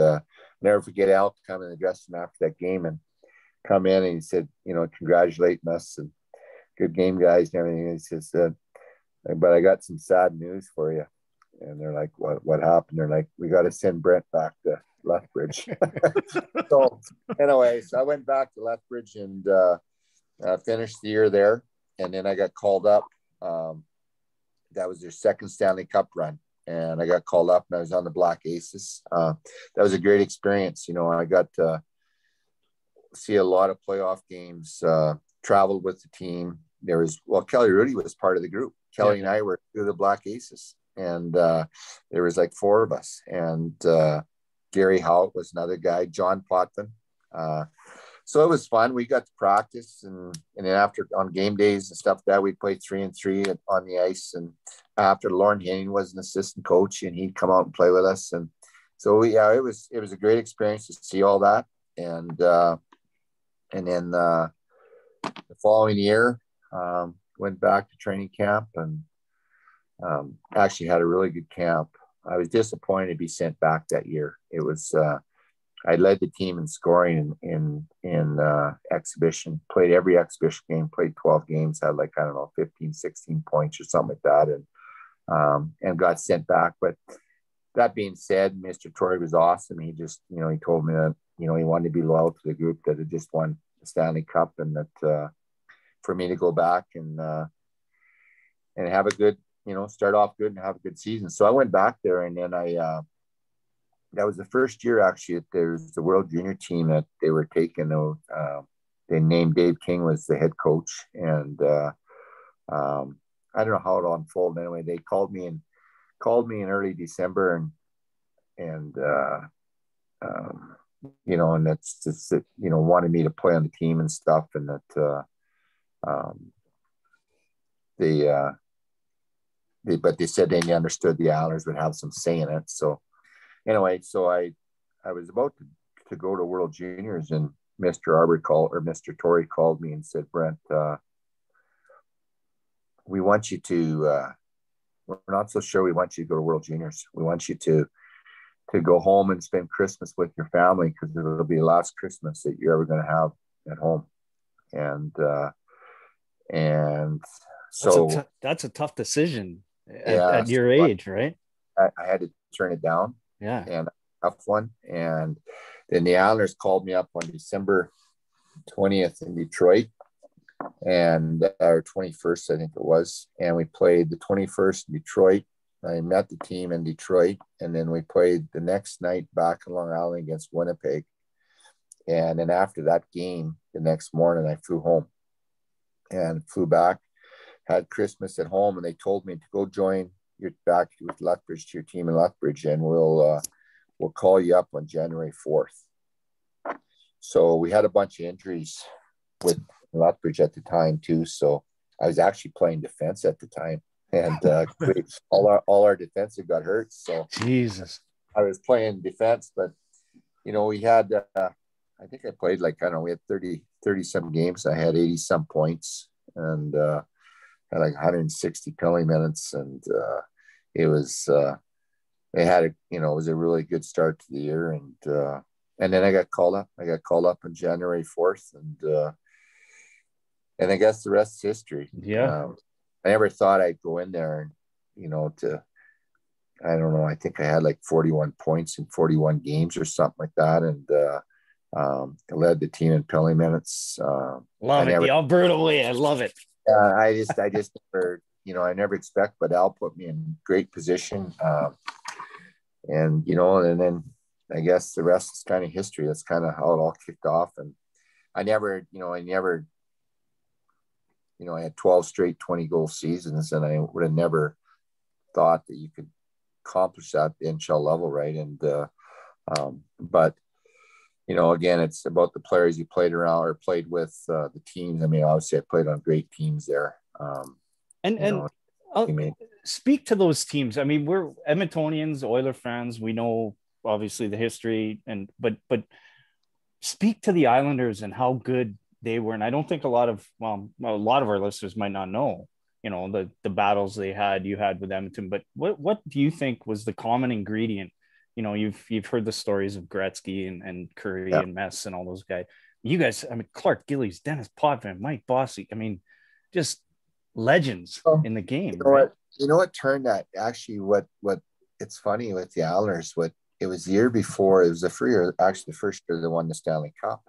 never forget Al coming in the dressing room after that game, and come in, and he said, congratulating us and good game, guys, and everything. And he says, but I got some sad news for you. And they're like, what happened? They're like, we got to send Brent back to Lethbridge. So anyway, I went back to Lethbridge and finished the year there. And then I got called up. That was their second Stanley Cup run. And I got called up, and I was on the Black Aces. That was a great experience. I got to see a lot of playoff games, traveled with the team. Kelly Rudy was part of the group. Kelly and I were through the Black Aces. And there was like 4 of us, and Gary Howitt was another guy, John Potvin. So it was fun. We got to practice, and then after on game days and stuff that we played 3-3 on the ice. And after Lauren Henning was an assistant coach, and he'd come out and play with us. And so it was a great experience to see all that. And then the following year, went back to training camp, and actually had a really good camp. I was disappointed to be sent back that year. It was I led the team in scoring in exhibition, played every exhibition game, played 12 games, had 15, 16 points or something like that, and got sent back. But that being said, Mr. Torrey was awesome. He just, he told me that, he wanted to be loyal to the group that had just won the Stanley Cup, and that for me to go back and have a good, start off good and have a good season. So I went back there, and then that was the first year actually that there's the World Junior team that they were taking. They named Dave King was the head coach, and I don't know how it all unfolded. Anyway, they called me in early December, and and that's just wanted me to play on the team and stuff, and that but they said they understood the Islanders would have some say in it. So anyway, so I was about to go to World Juniors, and Mr. Torrey called me and said, Brent, we want you to, we're not so sure we want you to go to World Juniors. We want you to go home and spend Christmas with your family, because it'll be the last Christmas that you're ever going to have at home. And so that's a tough decision at your age, right? I had to turn it down. Yeah. And tough one. And then the Islanders called me up on December 20th in Detroit, and our 21st, I think it was. And we played the 21st in Detroit. I met the team in Detroit, and then we played the next night back in Long Island against Winnipeg. And then after that game, the next morning, I flew home and flew back, had Christmas at home, and they told me to go join your back with Lethbridge to your team in Lethbridge, and we'll call you up on January 4th. So we had a bunch of injuries with Lethbridge at the time too. So I was actually playing defense at the time, and all our defensive got hurt. So Jesus, I was playing defense, but we had I think I played like, I don't know, we had 30 some games. I had 80 some points, and had like 160 penalty minutes, and it was it was a really good start to the year, and then I got called up. I got called up on January 4th, and I guess the rest is history. Yeah. I never thought I'd go in there and, I don't know, I think I had like 41 points in 41 games or something like that. And I led the team in penalty minutes. Love it. The Alberta way. I love it. I just never, I never expect, but Al put me in great position. And then I guess the rest is kind of history. That's kind of how it all kicked off. And I had 12 straight 20-goal seasons, and I would have never thought that you could accomplish that at the NHL level, right? And but again, it's about the players you played around or played with, the teams. I mean, obviously, I played on great teams there. Speak to those teams. I mean, we're Edmontonians, Oiler fans. We know obviously the history, but speak to the Islanders and how good they were. And I don't think a lot of our listeners might not know, the battles you had with Edmonton. But what do you think was the common ingredient? You've heard the stories of Gretzky and Curry and Mess and all those guys. You guys, I mean, Clark Gillies, Dennis Potvin, Mike Bossy. I mean, just legends in the game. What turned that actually? What it's funny with the Islanders. It was the year before. It was the first year they won the Stanley Cup.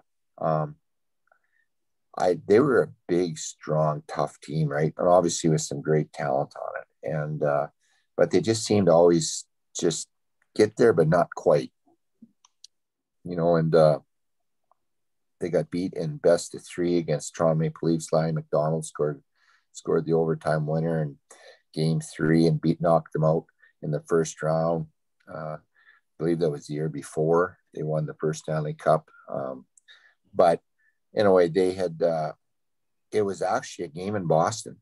They were a big, strong, tough team, right? And obviously with some great talent on it. And but they just seemed to always just get there, but not quite. And they got beat in best of 3 against Toronto Maple Leafs. Lonnie McDonald scored the overtime winner in Game 3 and knocked them out in the first round. I believe that was the year before they won the first Stanley Cup. But in a way, they had it was actually a game in Boston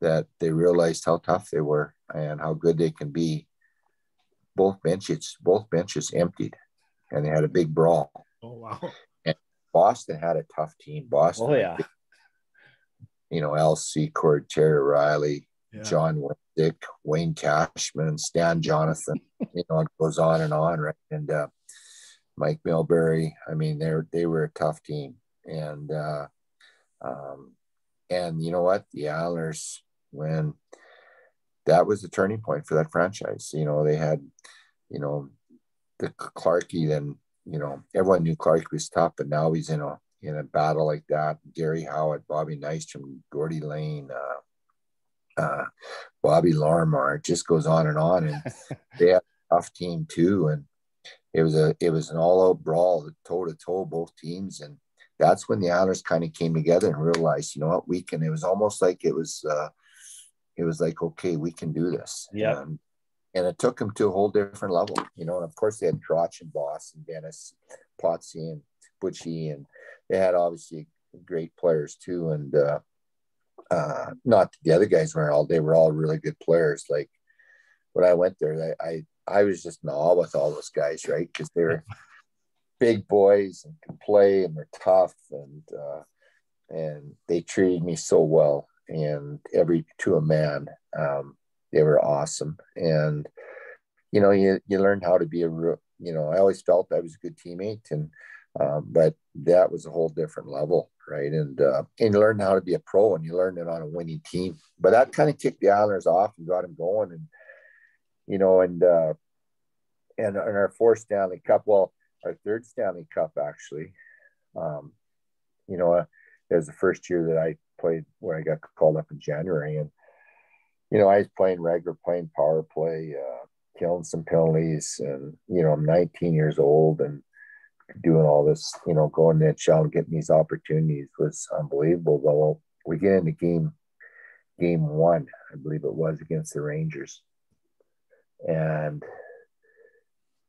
that they realized how tough they were and how good they can be. Both benches emptied, and they had a big brawl. Oh wow! And Boston had a tough team. Boston, oh yeah, Al Secord, Terry Riley, John Wick, Wayne Cashman, Stan Jonathan. It goes on and on, right? And Mike Milbury. I mean, they were a tough team, and you know what? The Islanders, when that was the turning point for that franchise. They had, the Clarkie. Then everyone knew Clarkie was tough, but now he's in a battle like that. Gary Howard, Bobby Nystrom, Gordy Lane, Bobby Larimer. It just goes on, and they had a tough team too, and it was an all-out brawl, toe to toe, both teams, and that's when the Islanders kind of came together and realized, what, we can. It was almost like it was like, okay, we can do this. Yeah. And it took them to a whole different level, and of course they had Trotch and Boss and Dennis, Potsy and Butchie, and they had obviously great players too. And not the other guys they were all really good players. Like when I went there, I was just in awe with all those guys, right? Because they were big boys and can play and they're tough, and they treated me so well. And to a man, they were awesome. And, you learn how to be I always felt I was a good teammate, and, but that was a whole different level. Right. And you learn how to be a pro, and you learn it on a winning team, but that kind of kicked the Islanders off and got them going. And, and our fourth Stanley Cup, our third Stanley Cup, actually, it was the first year that I played where I got called up in January. And, I was playing regular, playing power play, killing some penalties. And, I'm 19 years old and doing all this, going to the NHL and getting these opportunities was unbelievable. Well, we get into game 1, I believe it was, against the Rangers. And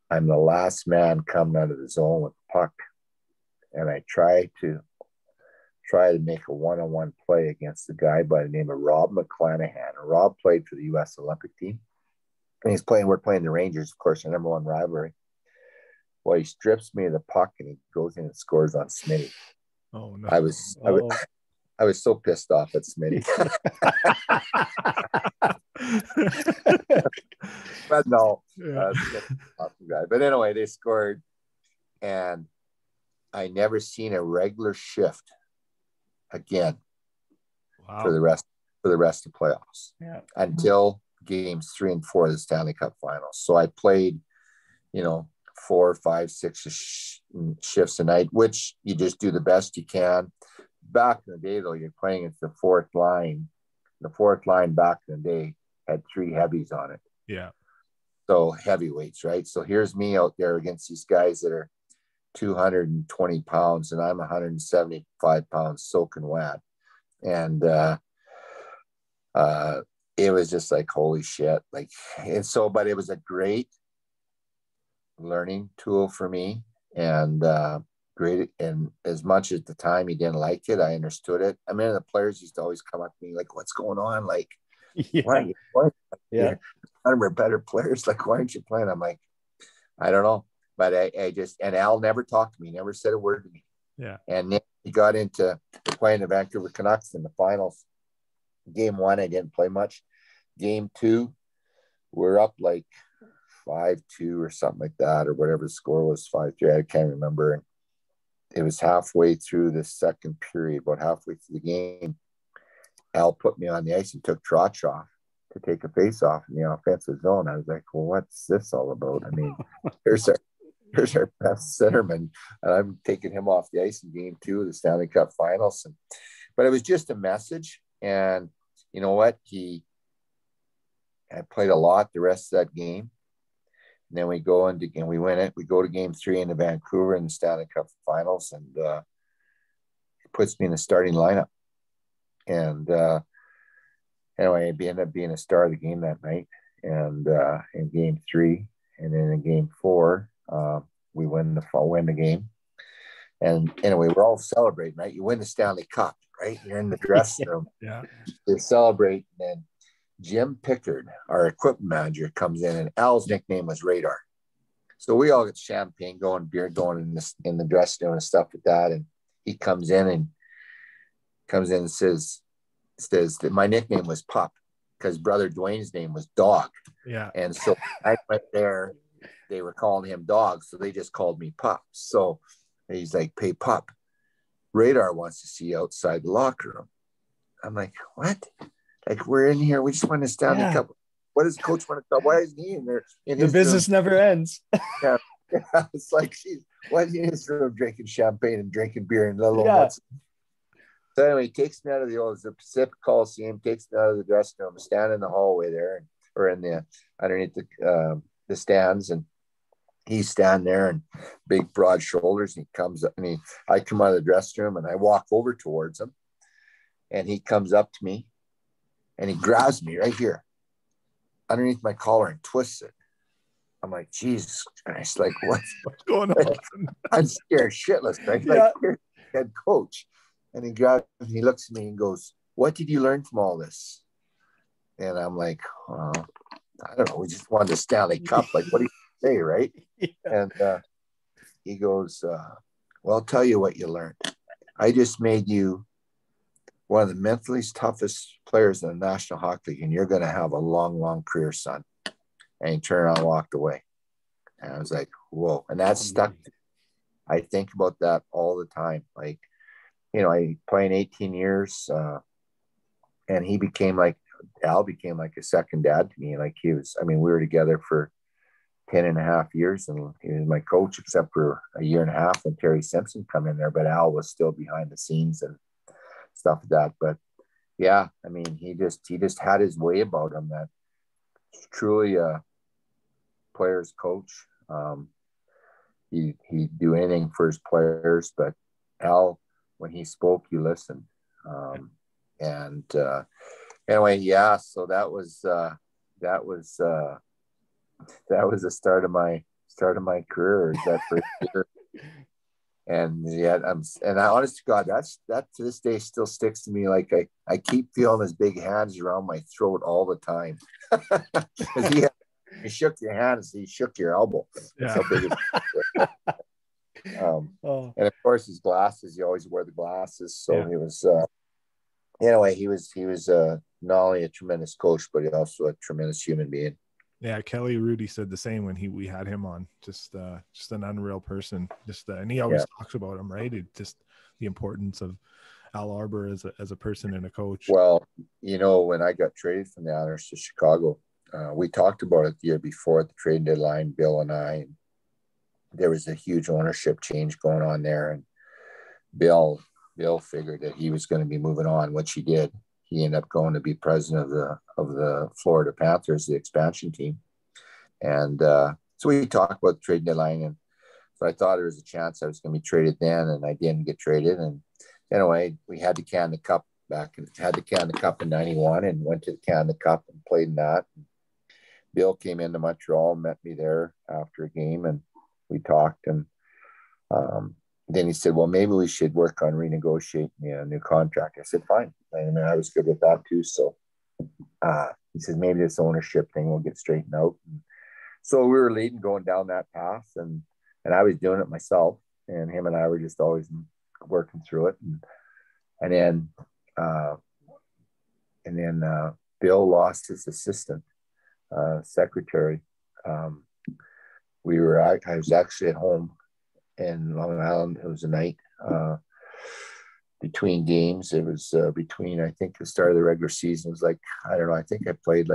I'm the last man coming out of the zone with the puck. And I try to make a one-on-one play against a guy by the name of Rob McClanahan. And Rob played for the U.S. Olympic team. And we're playing the Rangers, of course, our number one rivalry. Well, he strips me of the puck and he goes in and scores on Smitty. Oh, no. I was so pissed off at Smitty. But no, awesome guy. But anyway, they scored, and I never seen a regular shift again for the rest of playoffs until games 3 and 4 of the Stanley Cup Finals. So I played, 4, 5, 6 shifts a night, which you just do the best you can. Back in the day, though, you're playing against the fourth line. The fourth line back in the day had 3 heavies on it. Yeah. So heavyweights, right? So here's me out there against these guys that are 220 pounds, and I'm 175 pounds soaking wet. And it was just like, holy shit. But it was a great learning tool for me. And great. And as much as the time he didn't like it, I understood it. I mean, the players used to always come up to me like, what's going on? Like, why none of our better players, like, why aren't you playing? I'm like, I don't know. But I just, and Al never talked to me, never said a word to me. Yeah. And then he got into playing the Vancouver Canucks in the finals. Game 1, I didn't play much. Game 2, we're up like 5-2 or something like that, or whatever the score was, 5-3. I can't remember. And it was halfway through the second period, about halfway through the game. Al put me on the ice and took Trotch off to take a face off in the offensive zone. I was like, well, what's this all about? I mean, here's our best centerman, and I'm taking him off the ice in game 2 of the Stanley Cup Finals. But it was just a message. And you know what? I played a lot the rest of that game. And then we go into and we win it. We go to game 3 in the Vancouver in the Stanley Cup Finals, and he puts me in the starting lineup. And anyway, I ended up being a star of the game that night. And in game 3, and then in game 4, we win the game. And anyway, we're all celebrating, right? You win the Stanley Cup, right? You're in the dressing room. Yeah. They celebrate, and then Jim Pickard, our equipment manager, comes in, and Al's nickname was Radar. So we all get champagne going, beer going in the dressing room and stuff like that. And he comes in and says that my nickname was Pup because brother Dwayne's name was Dog. Yeah. And so I went there, they were calling him Dog, so they just called me Pup. So he's like, hey, Pup, Radar wants to see you outside the locker room. I'm like, what? Like, we're in here. We just won the Stanley Cup. What does the coach want to tell? Why is he in there? The business never ends. Yeah. It's like, why is he in his room drinking champagne and drinking beer and little nuts? So anyway, he takes me out of the Pacific Coliseum, takes me out of the dressing room, stand in the hallway there, or in the underneath the stands, and he's standing there and big broad shoulders. And he comes up, and I come out of the dressing room and I walk over towards him, and he comes up to me and he grabs me right here underneath my collar and twists it. I'm like, Jesus Christ, like what's going on? I'm scared shitless, right? Like, head coach. And he grabs me, he looks at me and goes, what did you learn from all this? And I'm like, I don't know. We just won the Stanley Cup. Like, what do you say, right? Yeah. And he goes, well, I'll tell you what you learned. I just made you one of the mentally toughest players in the National Hockey League, and you're going to have a long, long career, son. And he turned around and walked away. And I was like, whoa. And that stuck. I think about that all the time. Like, I played 18 years, and Al became like a second dad to me. Like we were together for 10 and a half years, and he was my coach, except for a year and a half when Terry Simpson come in there, but Al was still behind the scenes. And stuff like that. But yeah, I mean, he just had his way about him. That truly a player's coach. He'd do anything for his players, but Al, when he spoke, you listened. And anyway, yeah. So that was the start of my career. That first year. And yeah, and I, honest to God, that to this day still sticks to me. Like I keep feeling his big hands around my throat all the time. Because he shook your hand, he shook your elbow. That's how big it is. And of course his glasses, he always wore the glasses. So he was anyway, he was not only a tremendous coach, but he also a tremendous human being. Yeah, Kelly Rudy said the same when we had him on. Just an unreal person. And he always talks about him, right? It just the importance of Al Arbor as a person and a coach. Well, when I got traded from the Islanders to Chicago, we talked about it the year before at the trade deadline, Bill and I. And there was a huge ownership change going on there, and Bill figured that he was going to be moving on, which he did. He ended up going to be president of the Florida Panthers, the expansion team. And so we talked about the trade deadline. And so I thought there was a chance I was going to be traded then, and I didn't get traded. And anyway, we had the Canada Cup in 91 and went to the Canada Cup and played in that. Bill came into Montreal, met me there after a game, and we talked. And then he said, well, maybe we should work on renegotiating a new contract. I said, fine. I mean, I was good with that too. So he said, maybe this ownership thing will get straightened out. And so we were going down that path, and I was doing it myself, and him and I were just always working through it. And then Bill lost his assistant secretary. I was actually at home in Long Island. It was a night between games. It was between, I think, the start of the regular season was like, I don't know, I think I played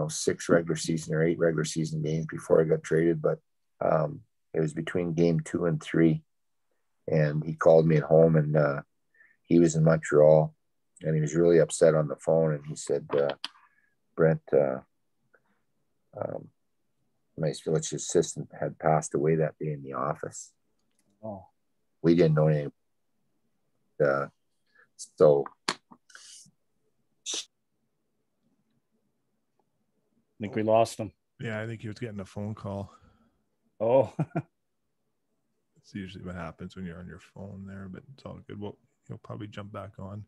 6 regular season or 8 regular season games before I got traded, but it was between game 2 and 3, and he called me at home, and he was in Montreal, and he was really upset on the phone, and he said, Brent, my village assistant had passed away that day in the office. Oh, we didn't know anything. So I think we lost him. Yeah, I think he was getting a phone call. Oh, it's usually what happens when you're on your phone there, but it's all good. He'll probably jump back on.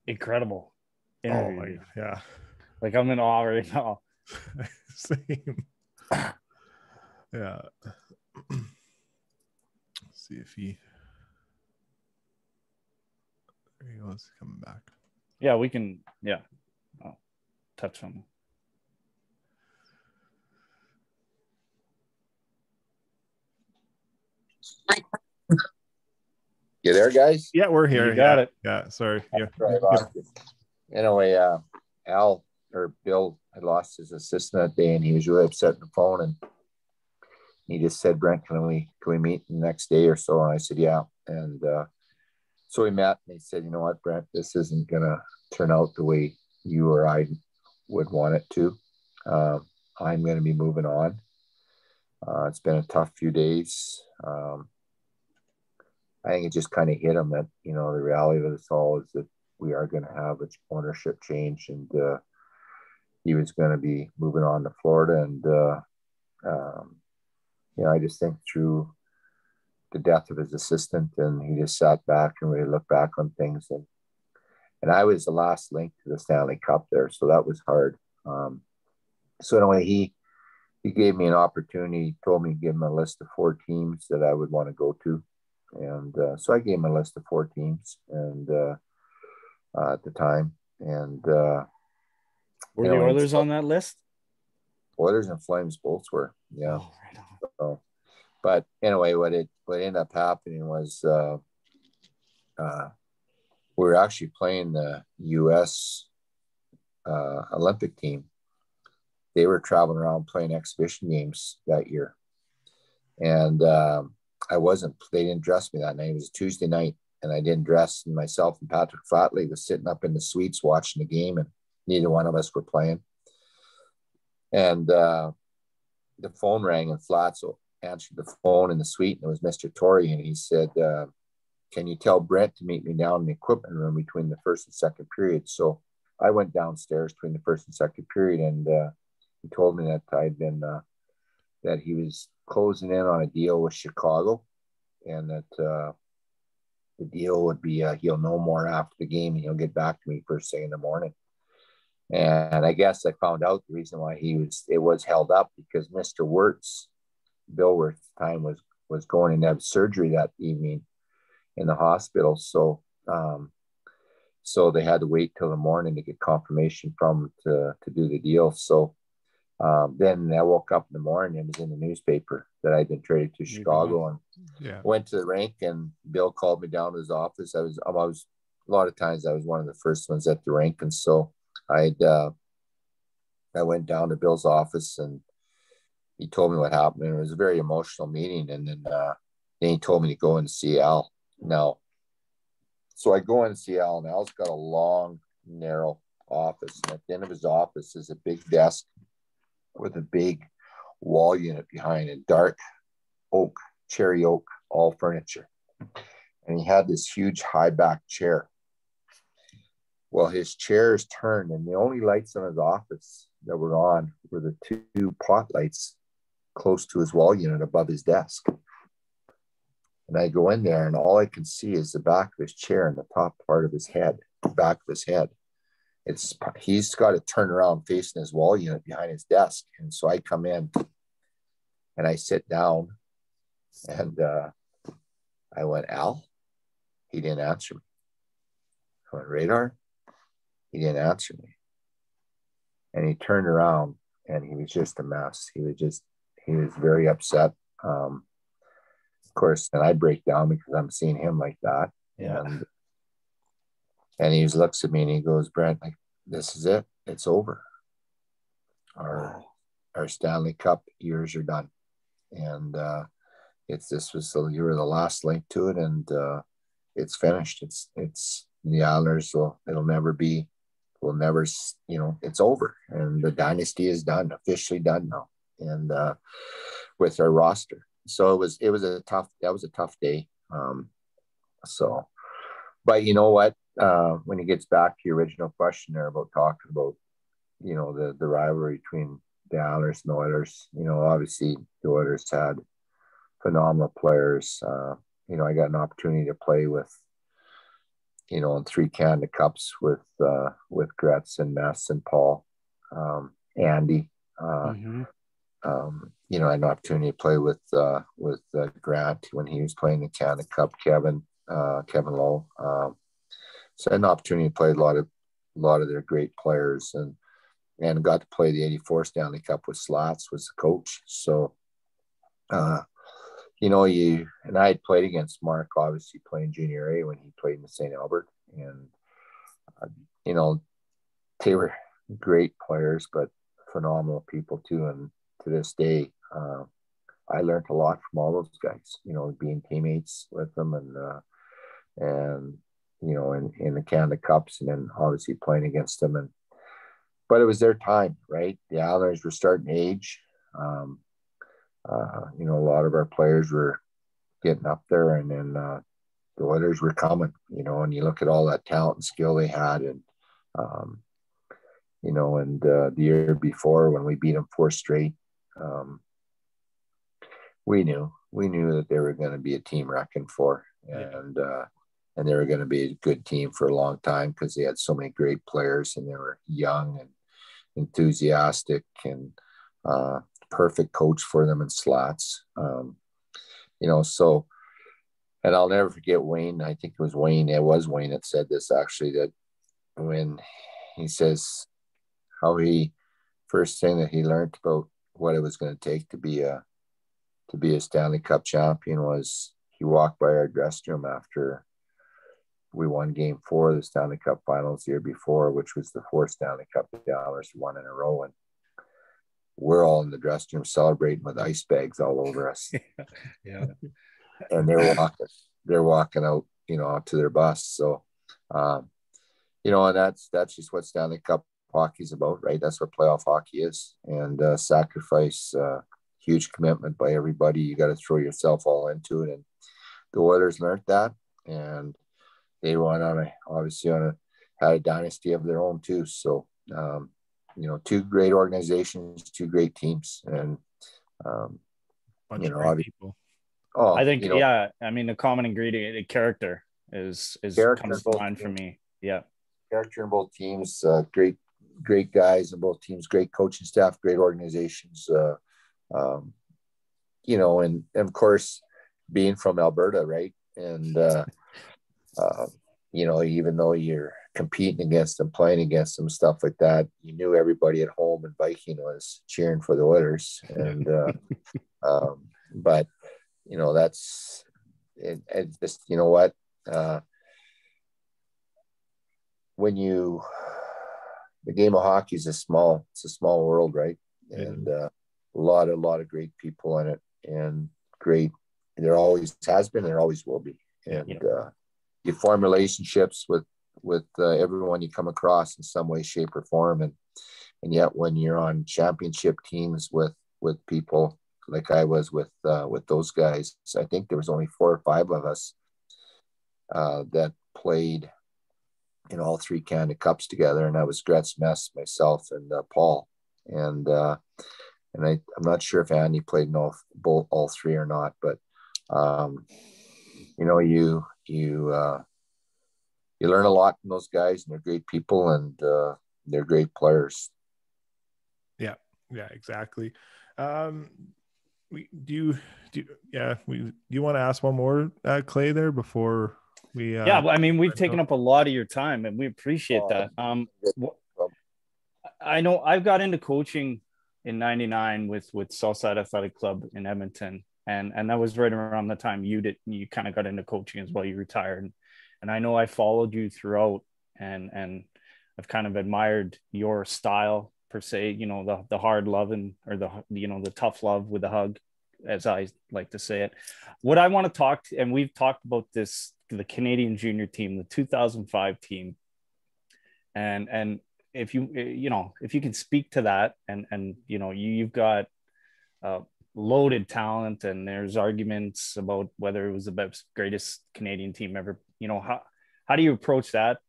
Incredible interview. Oh my God, yeah. Like, I'm in awe right now. Same. Yeah. Let's see if he. There he goes, coming back. Yeah, we can. Yeah, I'll touch him. You there, guys? Yeah, we're here. You got it. Yeah, sorry. Yeah. Anyway, Al or Bill had lost his assistant that day, and he was really upset on the phone, and he just said, Brent, can we meet the next day or so? And I said, yeah. And so we met, and he said, you know what, Brent, this isn't going to turn out the way you or I would want it to. I'm going to be moving on. It's been a tough few days. I think it just kind of hit him that, the reality of this all is that we are going to have an ownership change, and he was going to be moving on to Florida. And, I just think through the death of his assistant, and he just sat back and really looked back on things. And I was the last link to the Stanley Cup there, so that was hard. So anyway, he gave me an opportunity. He told me to give him a list of 4 teams that I would want to go to. And so I gave him a list of 4 teams and at the time. And were the Oilers on that list? Oilers and Flames both were, yeah. Oh, right on. So, but anyway, what ended up happening was we were actually playing the U.S. Olympic team. They were traveling around playing exhibition games that year. And they didn't dress me that night. It was a Tuesday night, I didn't dress. And myself and Patrick Flatley was sitting up in the suites watching the game, and neither one of us were playing. And the phone rang, and Flats answered the phone in the suite, and it was Mr. Torrey, and he said, can you tell Brent to meet me down in the equipment room between the first and second period? So I went downstairs between the first and second period, and he told me that I'd been that he was closing in on a deal with Chicago, and that the deal would be he'll know more after the game, and he'll get back to me first thing in the morning. And I guess I found out the reason why it was held up, because Mr. Wirtz, Bill Wirtz, time was going in to have surgery that evening in the hospital. So so they had to wait till the morning to get confirmation from to do the deal. So then I woke up in the morning, it was in the newspaper that I'd been traded to Chicago, and went to the rink, and Bill called me down to his office. I was a lot of times I was one of the first ones at the rink, and so I went down to Bill's office, and he told me what happened, and it was a very emotional meeting. And then he told me to go and see Al. Now, so I go in and see Al, and Al's got a long, narrow office, and at the end of his office is a big desk with a big wall unit behind it, dark oak, cherry oak, all furniture. And he had this huge high back chair. Well, his chair is turned, and the only lights in his office that were on were the two pot lights close to his wall unit above his desk. And I go in there, and all I can see is the back of his chair and the top part of his head, back of his head. He's got to turn around facing his wall unit behind his desk. And so I come in and I sit down, and I went, Al? He didn't answer me. I went, Radar? He didn't answer me. And he turned around, and he was just a mess. He was very upset. Of course, and I break down because I'm seeing him like that. Yeah. And he looks at me and he goes, Brent, like, this is it. It's over. Our Stanley Cup years are done. And you were the last link to it, and it's finished. It's the Islanders. It'll never be. We'll never. It's over, and the dynasty is done, officially done now, and with our roster. So it was a tough day. But you know what? When it gets back to your original question there about talking about, the rivalry between the Islanders and the Oilers, obviously the Oilers had phenomenal players. I got an opportunity to play with, in 3 Canada Cups with Gretz and Mess and Paul, Andy. I had an opportunity to play with Grant when he was playing the Canada Cup, Kevin Lowe. So I had an opportunity to play a lot of their great players, and got to play the '84 Stanley Cup with Slats was the coach. So, and I had played against Mark, obviously playing junior A when he played in the St. Albert, and they were great players, but phenomenal people too. And to this day, I learned a lot from all those guys, being teammates with them, and in the Canada Cups, and then obviously playing against them. But it was their time, right? The Islanders were starting to age. A lot of our players were getting up there, and then the Oilers were coming, and you look at all that talent and skill they had, and the year before when we beat them 4 straight, we knew that they were going to be a team reckoned for, and they were going to be a good team for a long time because they had so many great players, and they were young and enthusiastic, and perfect coach for them in Slats. So, and I'll never forget Wayne. I think it was Wayne that said this, actually, that when he says how first thing that he learned about what it was going to take to be a Stanley Cup champion was he walked by our dressing room after we won Game 4 of the Stanley Cup Finals the year before, which was the 4th Stanley Cup the Islanders won in a row, and we're all in the dressing room celebrating with ice bags all over us. Yeah. And they're walking out to their bus. So, and that's just what Stanley Cup hockey is about, right? That's what playoff hockey is. And sacrifice, huge commitment by everybody. You got to throw yourself all into it. And the Oilers learned that, and they went had a dynasty of their own too. So, two great organizations, two great teams, and bunch of great people. Oh, I think, I mean, the common ingredient, the character is comes to mind for me. Yeah. Character in both teams, great guys in both teams, great coaching staff, great organizations, and of course, being from Alberta, right? And, even though you're competing against them, playing against them, stuff like that, you knew everybody at home in Viking was cheering for the Oilers. And, but, that's, and just, what, the game of hockey is it's a small world, right? And a lot of great people in it, and there always has been, there always will be. And you form relationships with everyone you come across in some way, shape, or form. And yet when you're on championship teams with people like I was with those guys, I think there was only 4 or 5 of us that played in all 3 Canada Cups together, and I was Gretz, Mess, myself, and Paul, and I'm not sure if Andy played in all 3 or not, but you learn a lot from those guys, and they're great people, and they're great players. Yeah, exactly. Do you want to ask one more, Clay, there before we? I mean, we've taken up a lot of your time, and we appreciate that. I know I've got into coaching in '99 with Southside Athletic Club in Edmonton, and that was right around the time you kind of got into coaching as well. You retired, and I know I followed you throughout, and I've kind of admired your style per se. The hard loving, or the tough love with the hug, as I like to say it. What I want to talk, and we've talked about this, the Canadian junior team, the 2005 team, and if you can speak to that, and you've got loaded talent, and there's arguments about whether it was the greatest Canadian team ever. How do you approach that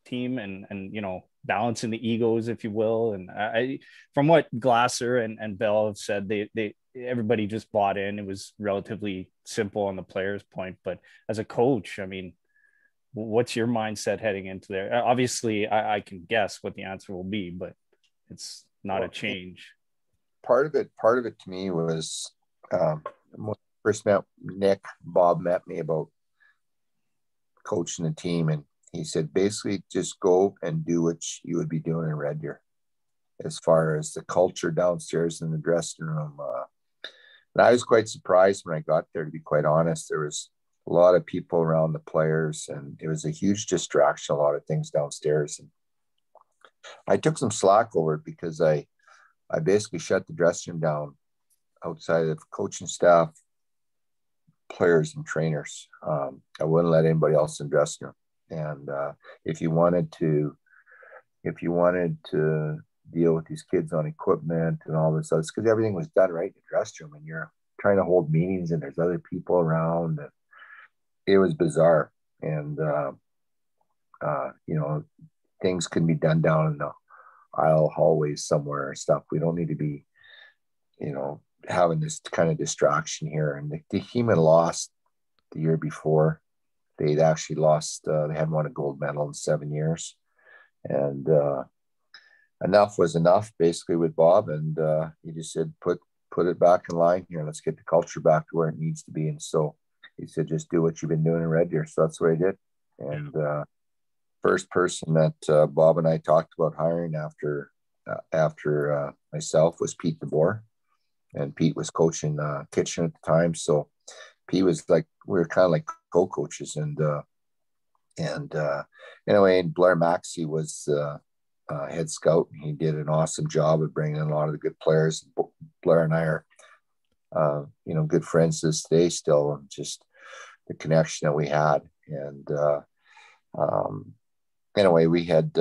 team, and balancing the egos, if you will? And I from what Glasser and Bell have said, they everybody just bought in. It was relatively simple on the player's point, but as a coach, I mean, what's your mindset heading into there? Obviously, I can guess what the answer will be, but it's not a change. Part of it to me was when I first met Nick, Bob met me about coaching the team, and he said, basically, just go and do what you would be doing in Red Deer as far as the culture downstairs in the dressing room. And I was quite surprised when I got there, to be quite honest. There was a lot of people around the players, and it was a huge distraction, a lot of things downstairs. And I took some slack over it because I basically shut the dressing room down outside of coaching staff, players, and trainers. I wouldn't let anybody else in the dressing room. And if you wanted to deal with these kids on equipment and all this, it's because everything was done right in the dressing room, and you're trying to hold meetings, and there's other people around. And it was bizarre. And things can be done down in the aisle hallways somewhere and stuff. We don't need to be having this kind of distraction here. And the team had lost the year before. They'd actually lost, they hadn't won a gold medal in 7 years. And enough was enough, basically, with Bob. And he just said, put it back in line here. Let's get the culture back to where it needs to be. And so he said, just do what you've been doing in Red Deer. So that's what I did. And first person that Bob and I talked about hiring after myself was Pete DeBoer. And Pete was coaching Kitchen at the time. So Pete was like, we were kind of like co-coaches. And anyway, and Blair Maxey was head scout. He did an awesome job of bringing in a lot of the good players. Blair and I are, good friends this day still, and just the connection that we had. And anyway, we had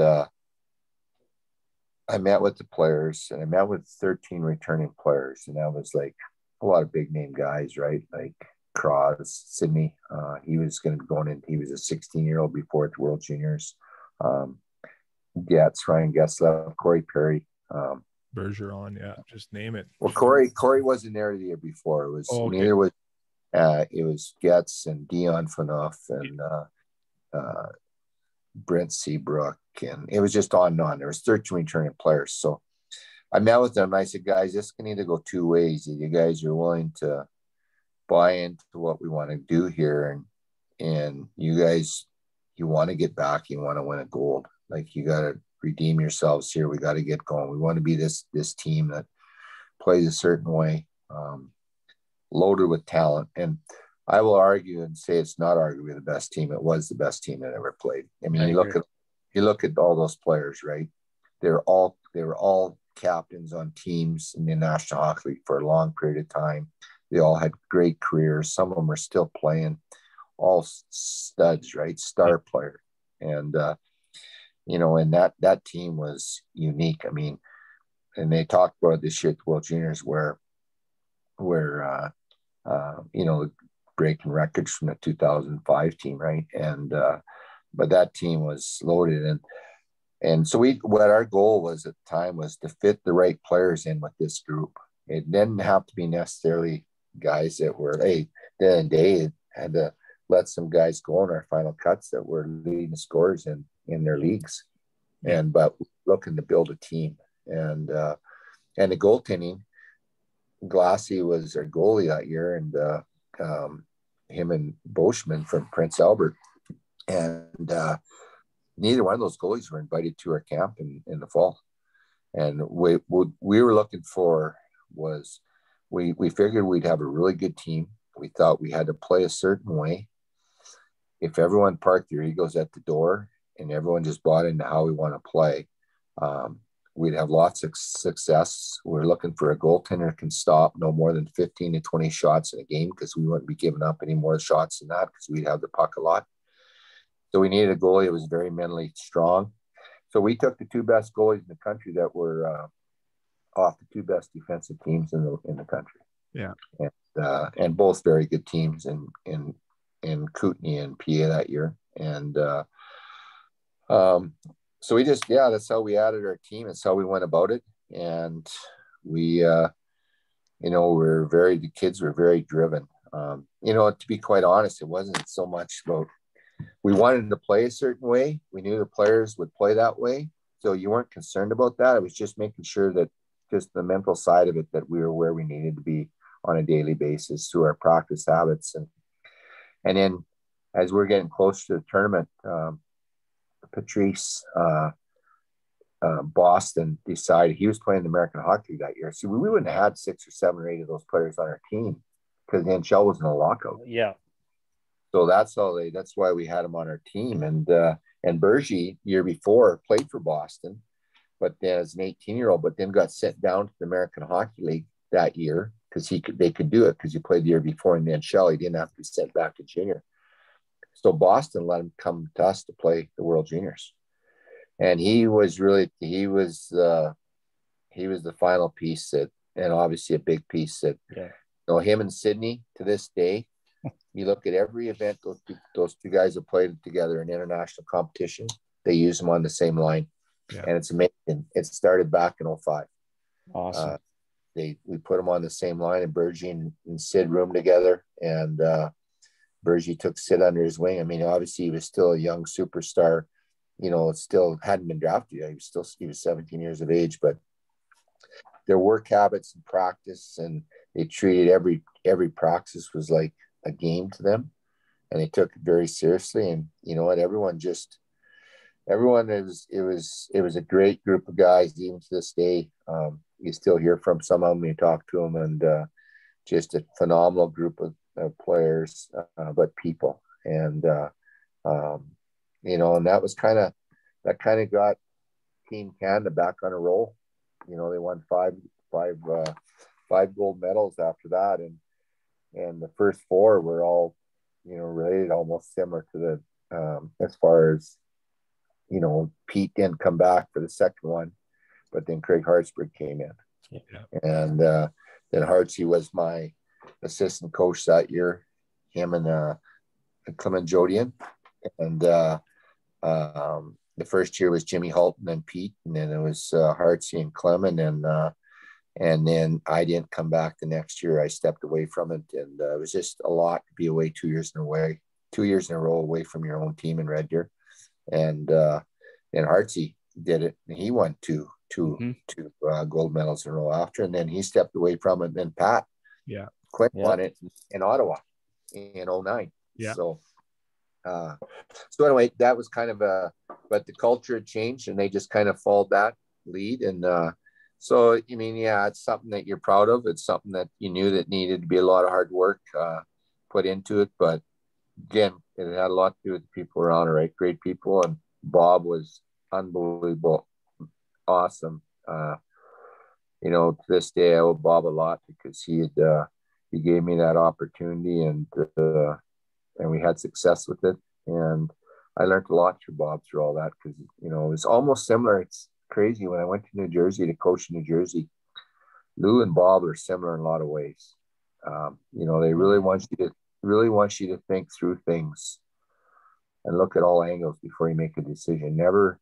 I met with the players, and I met with 13 returning players, and that was like a lot of big name guys, right? Like Cross, Sydney. He was going to be going in. He was a 16-year-old before at the World Juniors. Ryan Getzlaff, Corey Perry. Bergeron, yeah, just name it. Well, Corey wasn't there the year before. It was neither was it was Getz and Dion Phaneuf and Brent Seabrook, and it was just on and on. There was 13 returning players. So I met with them and I said, guys, this can either go two ways. You guys are willing to buy into what we want to do here, and you guys, you want to get back, you want to win a gold. Like, you got to redeem yourselves here. We got to get going. We want to be this team that plays a certain way, loaded with talent. And I will argue and say it's not arguably the best team. It was the best team that ever played. I mean, you look at all those players, right? They were all captains on teams in the National Hockey League for a long period of time. They all had great careers. Some of them are still playing, all studs, right? Star player. And, and that team was unique. I mean, and they talked about this year at the World Juniors where breaking records from the 2005 team, right? And but that team was loaded, and so what our goal was at the time was to fit the right players in with this group. It didn't have to be necessarily guys that were, then they had to let some guys go in our final cuts that were leading scorers in their leagues, but looking to build a team. And the goaltending, Glassy was our goalie that year, and him and Boschman from Prince Albert, and neither one of those goalies were invited to our camp in the fall. And what we were looking for was, we figured we'd have a really good team. We thought we had to play a certain way. If everyone parked their egos at the door and everyone just bought into how we want to play, we'd have lots of success. We're looking for a goaltender who can stop no more than 15 to 20 shots in a game, because we wouldn't be giving up any more shots than that, because we'd have the puck a lot. So we needed a goalie that was very mentally strong. So we took the two best goalies in the country that were off the two best defensive teams in the country. Yeah, and both very good teams in Kootenay and PA that year. And so we just, that's how we added our team. That's how we went about it. And we, the kids were very driven. To be quite honest, it wasn't so much about, we wanted to play a certain way. We knew the players would play that way. So you weren't concerned about that. It was just making sure that just the mental side of it, that we were where we needed to be on a daily basis through our practice habits. And then as we're getting close to the tournament, Patrice Boston decided he was playing the American Hockey League that year. So we wouldn't have had 6 or 7 or 8 of those players on our team, because the NHL was in a lockout. Yeah. So that's why we had him on our team. And Bergie, year before, played for Boston, but then as an 18-year-old, but then got sent down to the American Hockey League that year, because they could do it because he played the year before in the NHL. He didn't have to be sent back to junior. So Boston let him come to us to play the World Juniors. And he was the final piece and obviously a big piece that, him and Sydney to this day, you look at every event, those two guys have played together in international competition. They use them on the same line. Yeah. And it's amazing. It started back in 2005. Awesome. We put them on the same line, and Bergie and Sid roomed together, and Bergie took Sid under his wing. I mean, obviously he was still a young superstar, still hadn't been drafted yet. He was 17 years of age, but their work habits and practice, and they treated every practice was like a game to them, and they took it very seriously. And you know what, it was a great group of guys. Even to this day, you still hear from some of them, you talk to them, and just a phenomenal group of players, but people. And and that kind of got Team Canada back on a roll. They won five gold medals after that, and the first 4 were all related, almost similar to as far as, Pete didn't come back for the second one, but then Craig Hartsburg came in. Yeah. And then Hartsy was my assistant coach that year, him and Clement Jodian. And the first year was Jimmy Halton and Pete, and then it was Hartsy and Clement. And then I didn't come back the next year. I stepped away from it, and it was just a lot to be away 2 years in a row away from your own team in Red Deer. And Hartsy did it, and he won two gold medals in a row after, and then he stepped away from it. And then Pat Quinn won it in Ottawa in 2009. Yeah. So anyway, that was kind of but the culture had changed, and they just kind of followed that lead. And so, it's something that you're proud of. It's something that you knew that needed to be a lot of hard work put into it. But again, it had a lot to do with the people around it, right? Great people. And Bob was unbelievable, awesome. To this day, I owe Bob a lot because he gave me that opportunity, and we had success with it. And I learned a lot through Bob through all that, because, it was almost similar. It's crazy. When I went to New Jersey to coach in New Jersey, Lou and Bob are similar in a lot of ways. They really want you to think through things and look at all angles before you make a decision. Never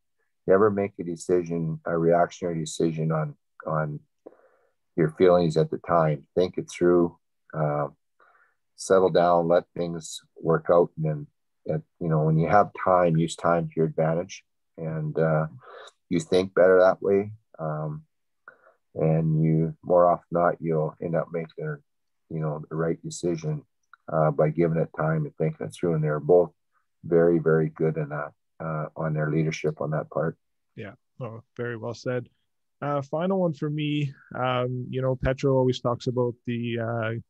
make a reactionary decision on your feelings at the time. Think it through, settle down, let things work out. And then, when you have time, use time to your advantage. And you think better that way. And you, more often than not, you'll end up making, the right decision by giving it time and thinking it through. And they're both very, very good in that, on their leadership on that part. Yeah. Oh, very well said. Final one for me. Petro always talks about the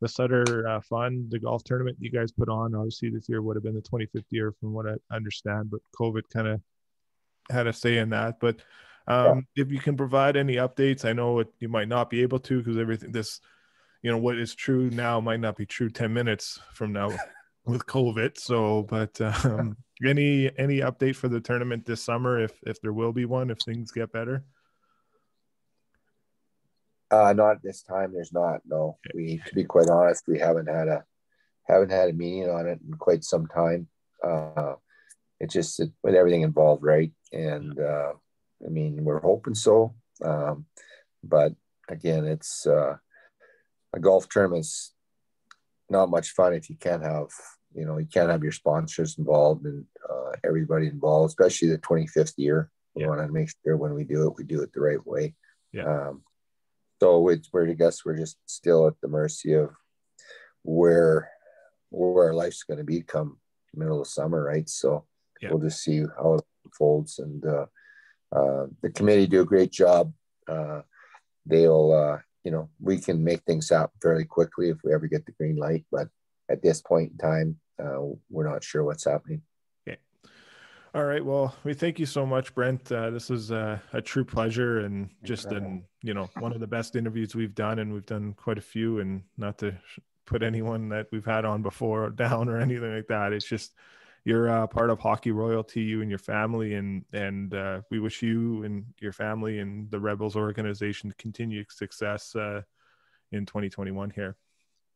Sutter Fund, the golf tournament you guys put on. Obviously, this year would have been the 25th year from what I understand, but COVID kind of had a say in that. But if you can provide any updates, I know you might not be able to, because everything what is true now might not be true 10 minutes from now with COVID. So, but any update for the tournament this summer, if there will be one, if things get better? Not at this time. There's not. No, to be quite honest, we haven't had a meeting on it in quite some time. It's just with everything involved, right? And we're hoping so. But again, it's a golf tournament's not much fun if you can't have your sponsors involved and everybody involved, especially the 25th year. We want to make sure when we do it the right way. Yeah. So I guess we're just still at the mercy of where our life's going to be come middle of summer, right? So we'll just see how it unfolds. And the committee do a great job. They'll, we can make things happen fairly quickly if we ever get the green light. But at this point in time, we're not sure what's happening. All right. Well, we thank you so much, Brent. This is a true pleasure, and just one of the best interviews we've done, and we've done quite a few, and not to put anyone that we've had on before down or anything like that. It's just, you're part of hockey royalty, you and your family, and we wish you and your family and the Rebels organization continued success in 2021 here.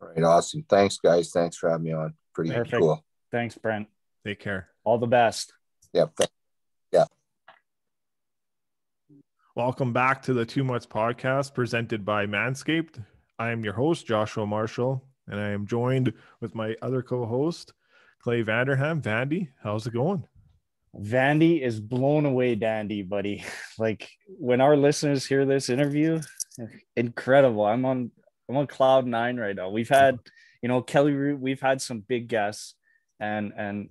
All right. Awesome. Thanks, guys. Thanks for having me on. Pretty cool. Thanks, Brent. Take care. All the best. Yeah. Welcome back to the Two Mutts podcast presented by Manscaped. I am your host, Joshua Marshall, and I am joined with my other co-host, Clay Vanderham. Vandy, how's it going? Vandy is blown away dandy, buddy. Like, when our listeners hear this interview, incredible. I'm on cloud nine right now. We've had, Kelly Root, we've had some big guests, and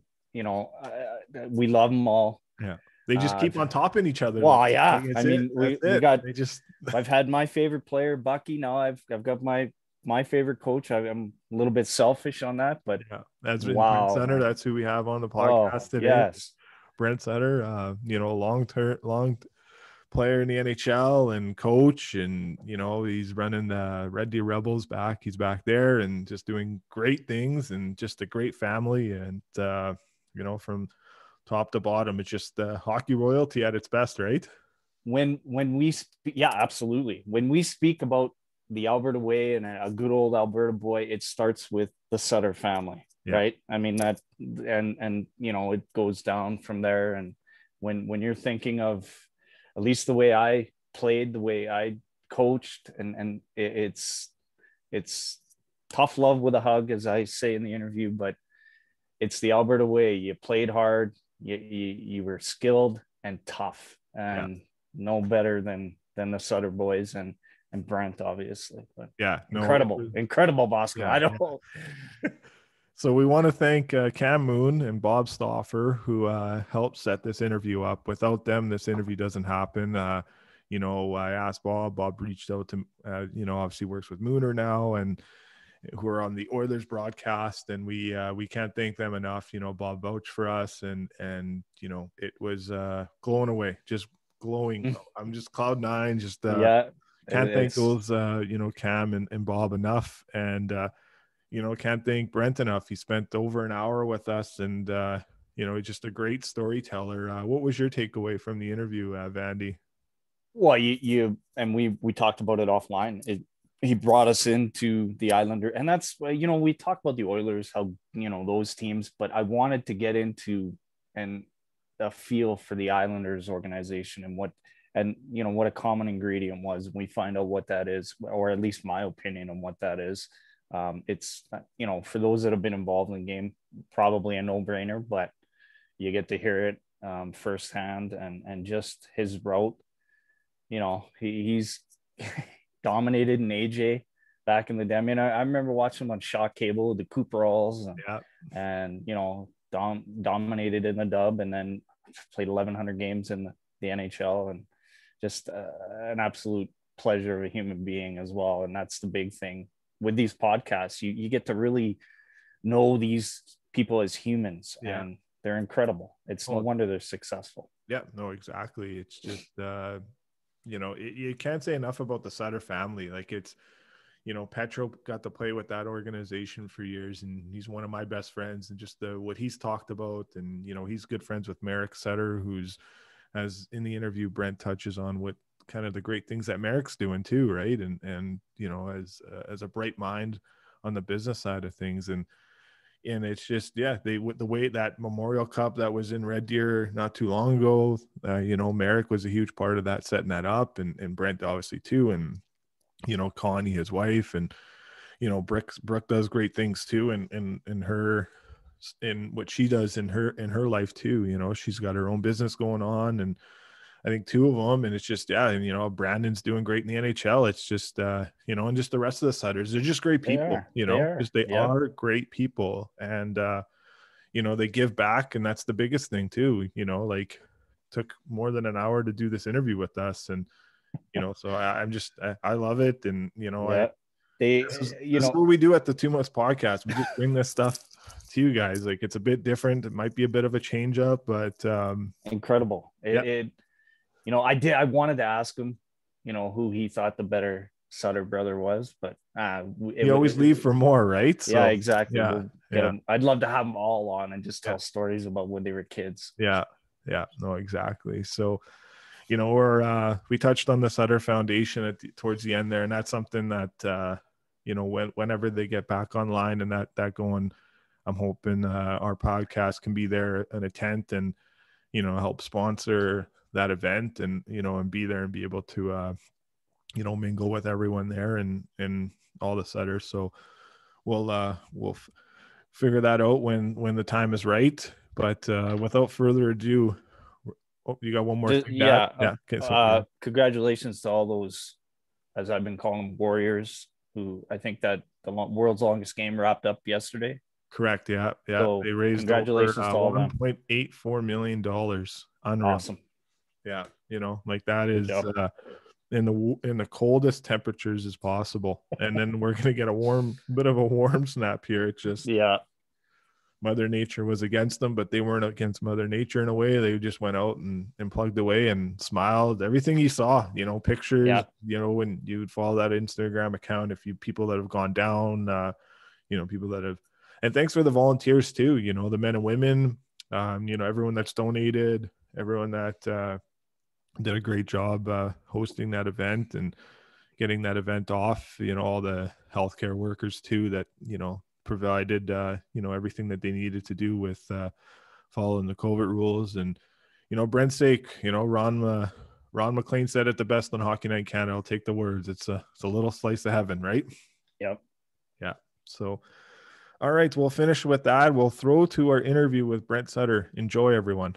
we love them all. Yeah, they just keep on topping each other. Well, yeah. I've had my favorite player, Bucky. Now I've got my favorite coach. I'm a little bit selfish on that, but that's Brent Sutter. That's who we have on the podcast today. Yes, Brent Sutter. Long player in the NHL and coach, and he's running the Red Deer Rebels back. He's back there and just doing great things, and just a great family. And from top to bottom, it's just hockey royalty at its best, right? When we speak, yeah, absolutely. When we speak about the Alberta way and a good old Alberta boy, it starts with the Sutter family, right? I mean that, and it goes down from there. And when you're thinking of, at least the way I played, the way I coached, and it's tough love with a hug, as I say in the interview, but it's the Alberta way. You played hard, you were skilled and tough, and no better than the Sutter boys and Brent, obviously. But incredible Bosco. I don't know. So we want to thank Cam Moon and Bob Stauffer, who helped set this interview up. Without them, this interview doesn't happen. I asked Bob. Bob reached out to, obviously works with Mooner now, and who are on the Oilers broadcast, and we can't thank them enough. Bob vouched for us, and it was glowing away, just glowing. I'm just cloud nine. Just can't thank those Cam and Bob enough, and can't thank Brent enough. He spent over an hour with us, and just a great storyteller. What was your takeaway from the interview, Vandy? Well, we talked about it offline. He brought us into the Islander, and that's, we talked about the Oilers, how those teams, but I wanted to get into a feel for the Islanders organization and what a common ingredient was. We find out what that is, or at least my opinion on what that is. It's, for those that have been involved in the game, probably a no-brainer, but you get to hear it firsthand, and just his route. He's dominated in AJ back in the day. I mean, I remember watching him on Shock Cable, the Cooperalls, and dominated in the dub, and then played 1,100 games in the NHL, and just an absolute pleasure of a human being as well. And that's the big thing with these podcasts. You get to really know these people as humans, and they're incredible. It's no wonder they're successful. Yeah, no, exactly. It's just, you can't say enough about the Sutter family. Like, it's, Petro got to play with that organization for years, and he's one of my best friends, and just what he's talked about. And, he's good friends with Merrick Sutter, who's, as in the interview, Brent touches on what kind of the great things that Merrick's doing too. Right. And, as a bright mind on the business side of things. And it's just, the way that Memorial Cup that was in Red Deer not too long ago, Merrick was a huge part of that, setting that up, and Brent obviously too. And, Connie, his wife, and, Brooke does great things too. And her, in what she does in her life too. She's got her own business going on, and I think two of them, and it's just, and, Brandon's doing great in the NHL. It's just, and just the rest of the Sutters, they're just great people, they are great people. And, they give back, and that's the biggest thing too, like, took more than an hour to do this interview with us. And, so I love it. And, this is what we do at the Two Mutts podcast. We just bring this stuff to you guys. Like, it's a bit different. It might be a bit of a change up, but incredible. I wanted to ask him, who he thought the better Sutter brother was, but you always leave for more, right? So, yeah, exactly. I'd love to have them all on and just tell stories about when they were kids. Yeah, no, exactly. So, we touched on the Sutter Foundation towards the end there, and that's something that whenever they get back online and that going, I'm hoping our podcast can be there in a tent and help sponsor that event, and and be there and be able to mingle with everyone there and all the Sutters. So we'll figure that out when the time is right. But without further ado, you got one more thing? Okay, congratulations to all those, as I've been calling them, warriors, who I think that the world's longest game wrapped up yesterday. Correct. Yeah. So they raised congratulations to all $1.84 million. Unreal. Awesome. Yeah. Like, that is in the coldest temperatures as possible. And then we're going to get a bit of a warm snap here. It just, Mother Nature was against them, but they weren't against Mother Nature in a way. They just went out and plugged away and smiled. Everything you saw, pictures, when you would follow that Instagram account, people that have gone down, people that have, and thanks for the volunteers too, the men and women, everyone that's donated, everyone that did a great job hosting that event and getting that event off, all the healthcare workers too that, provided, everything that they needed to do with following the COVID rules. And, Brent's sake, Ron McLean said it the best on Hockey Night Canada. I'll take the words. It's a little slice of heaven, right? Yep. Yeah. So, all right, we'll finish with that. We'll throw to our interview with Brent Sutter. Enjoy, everyone.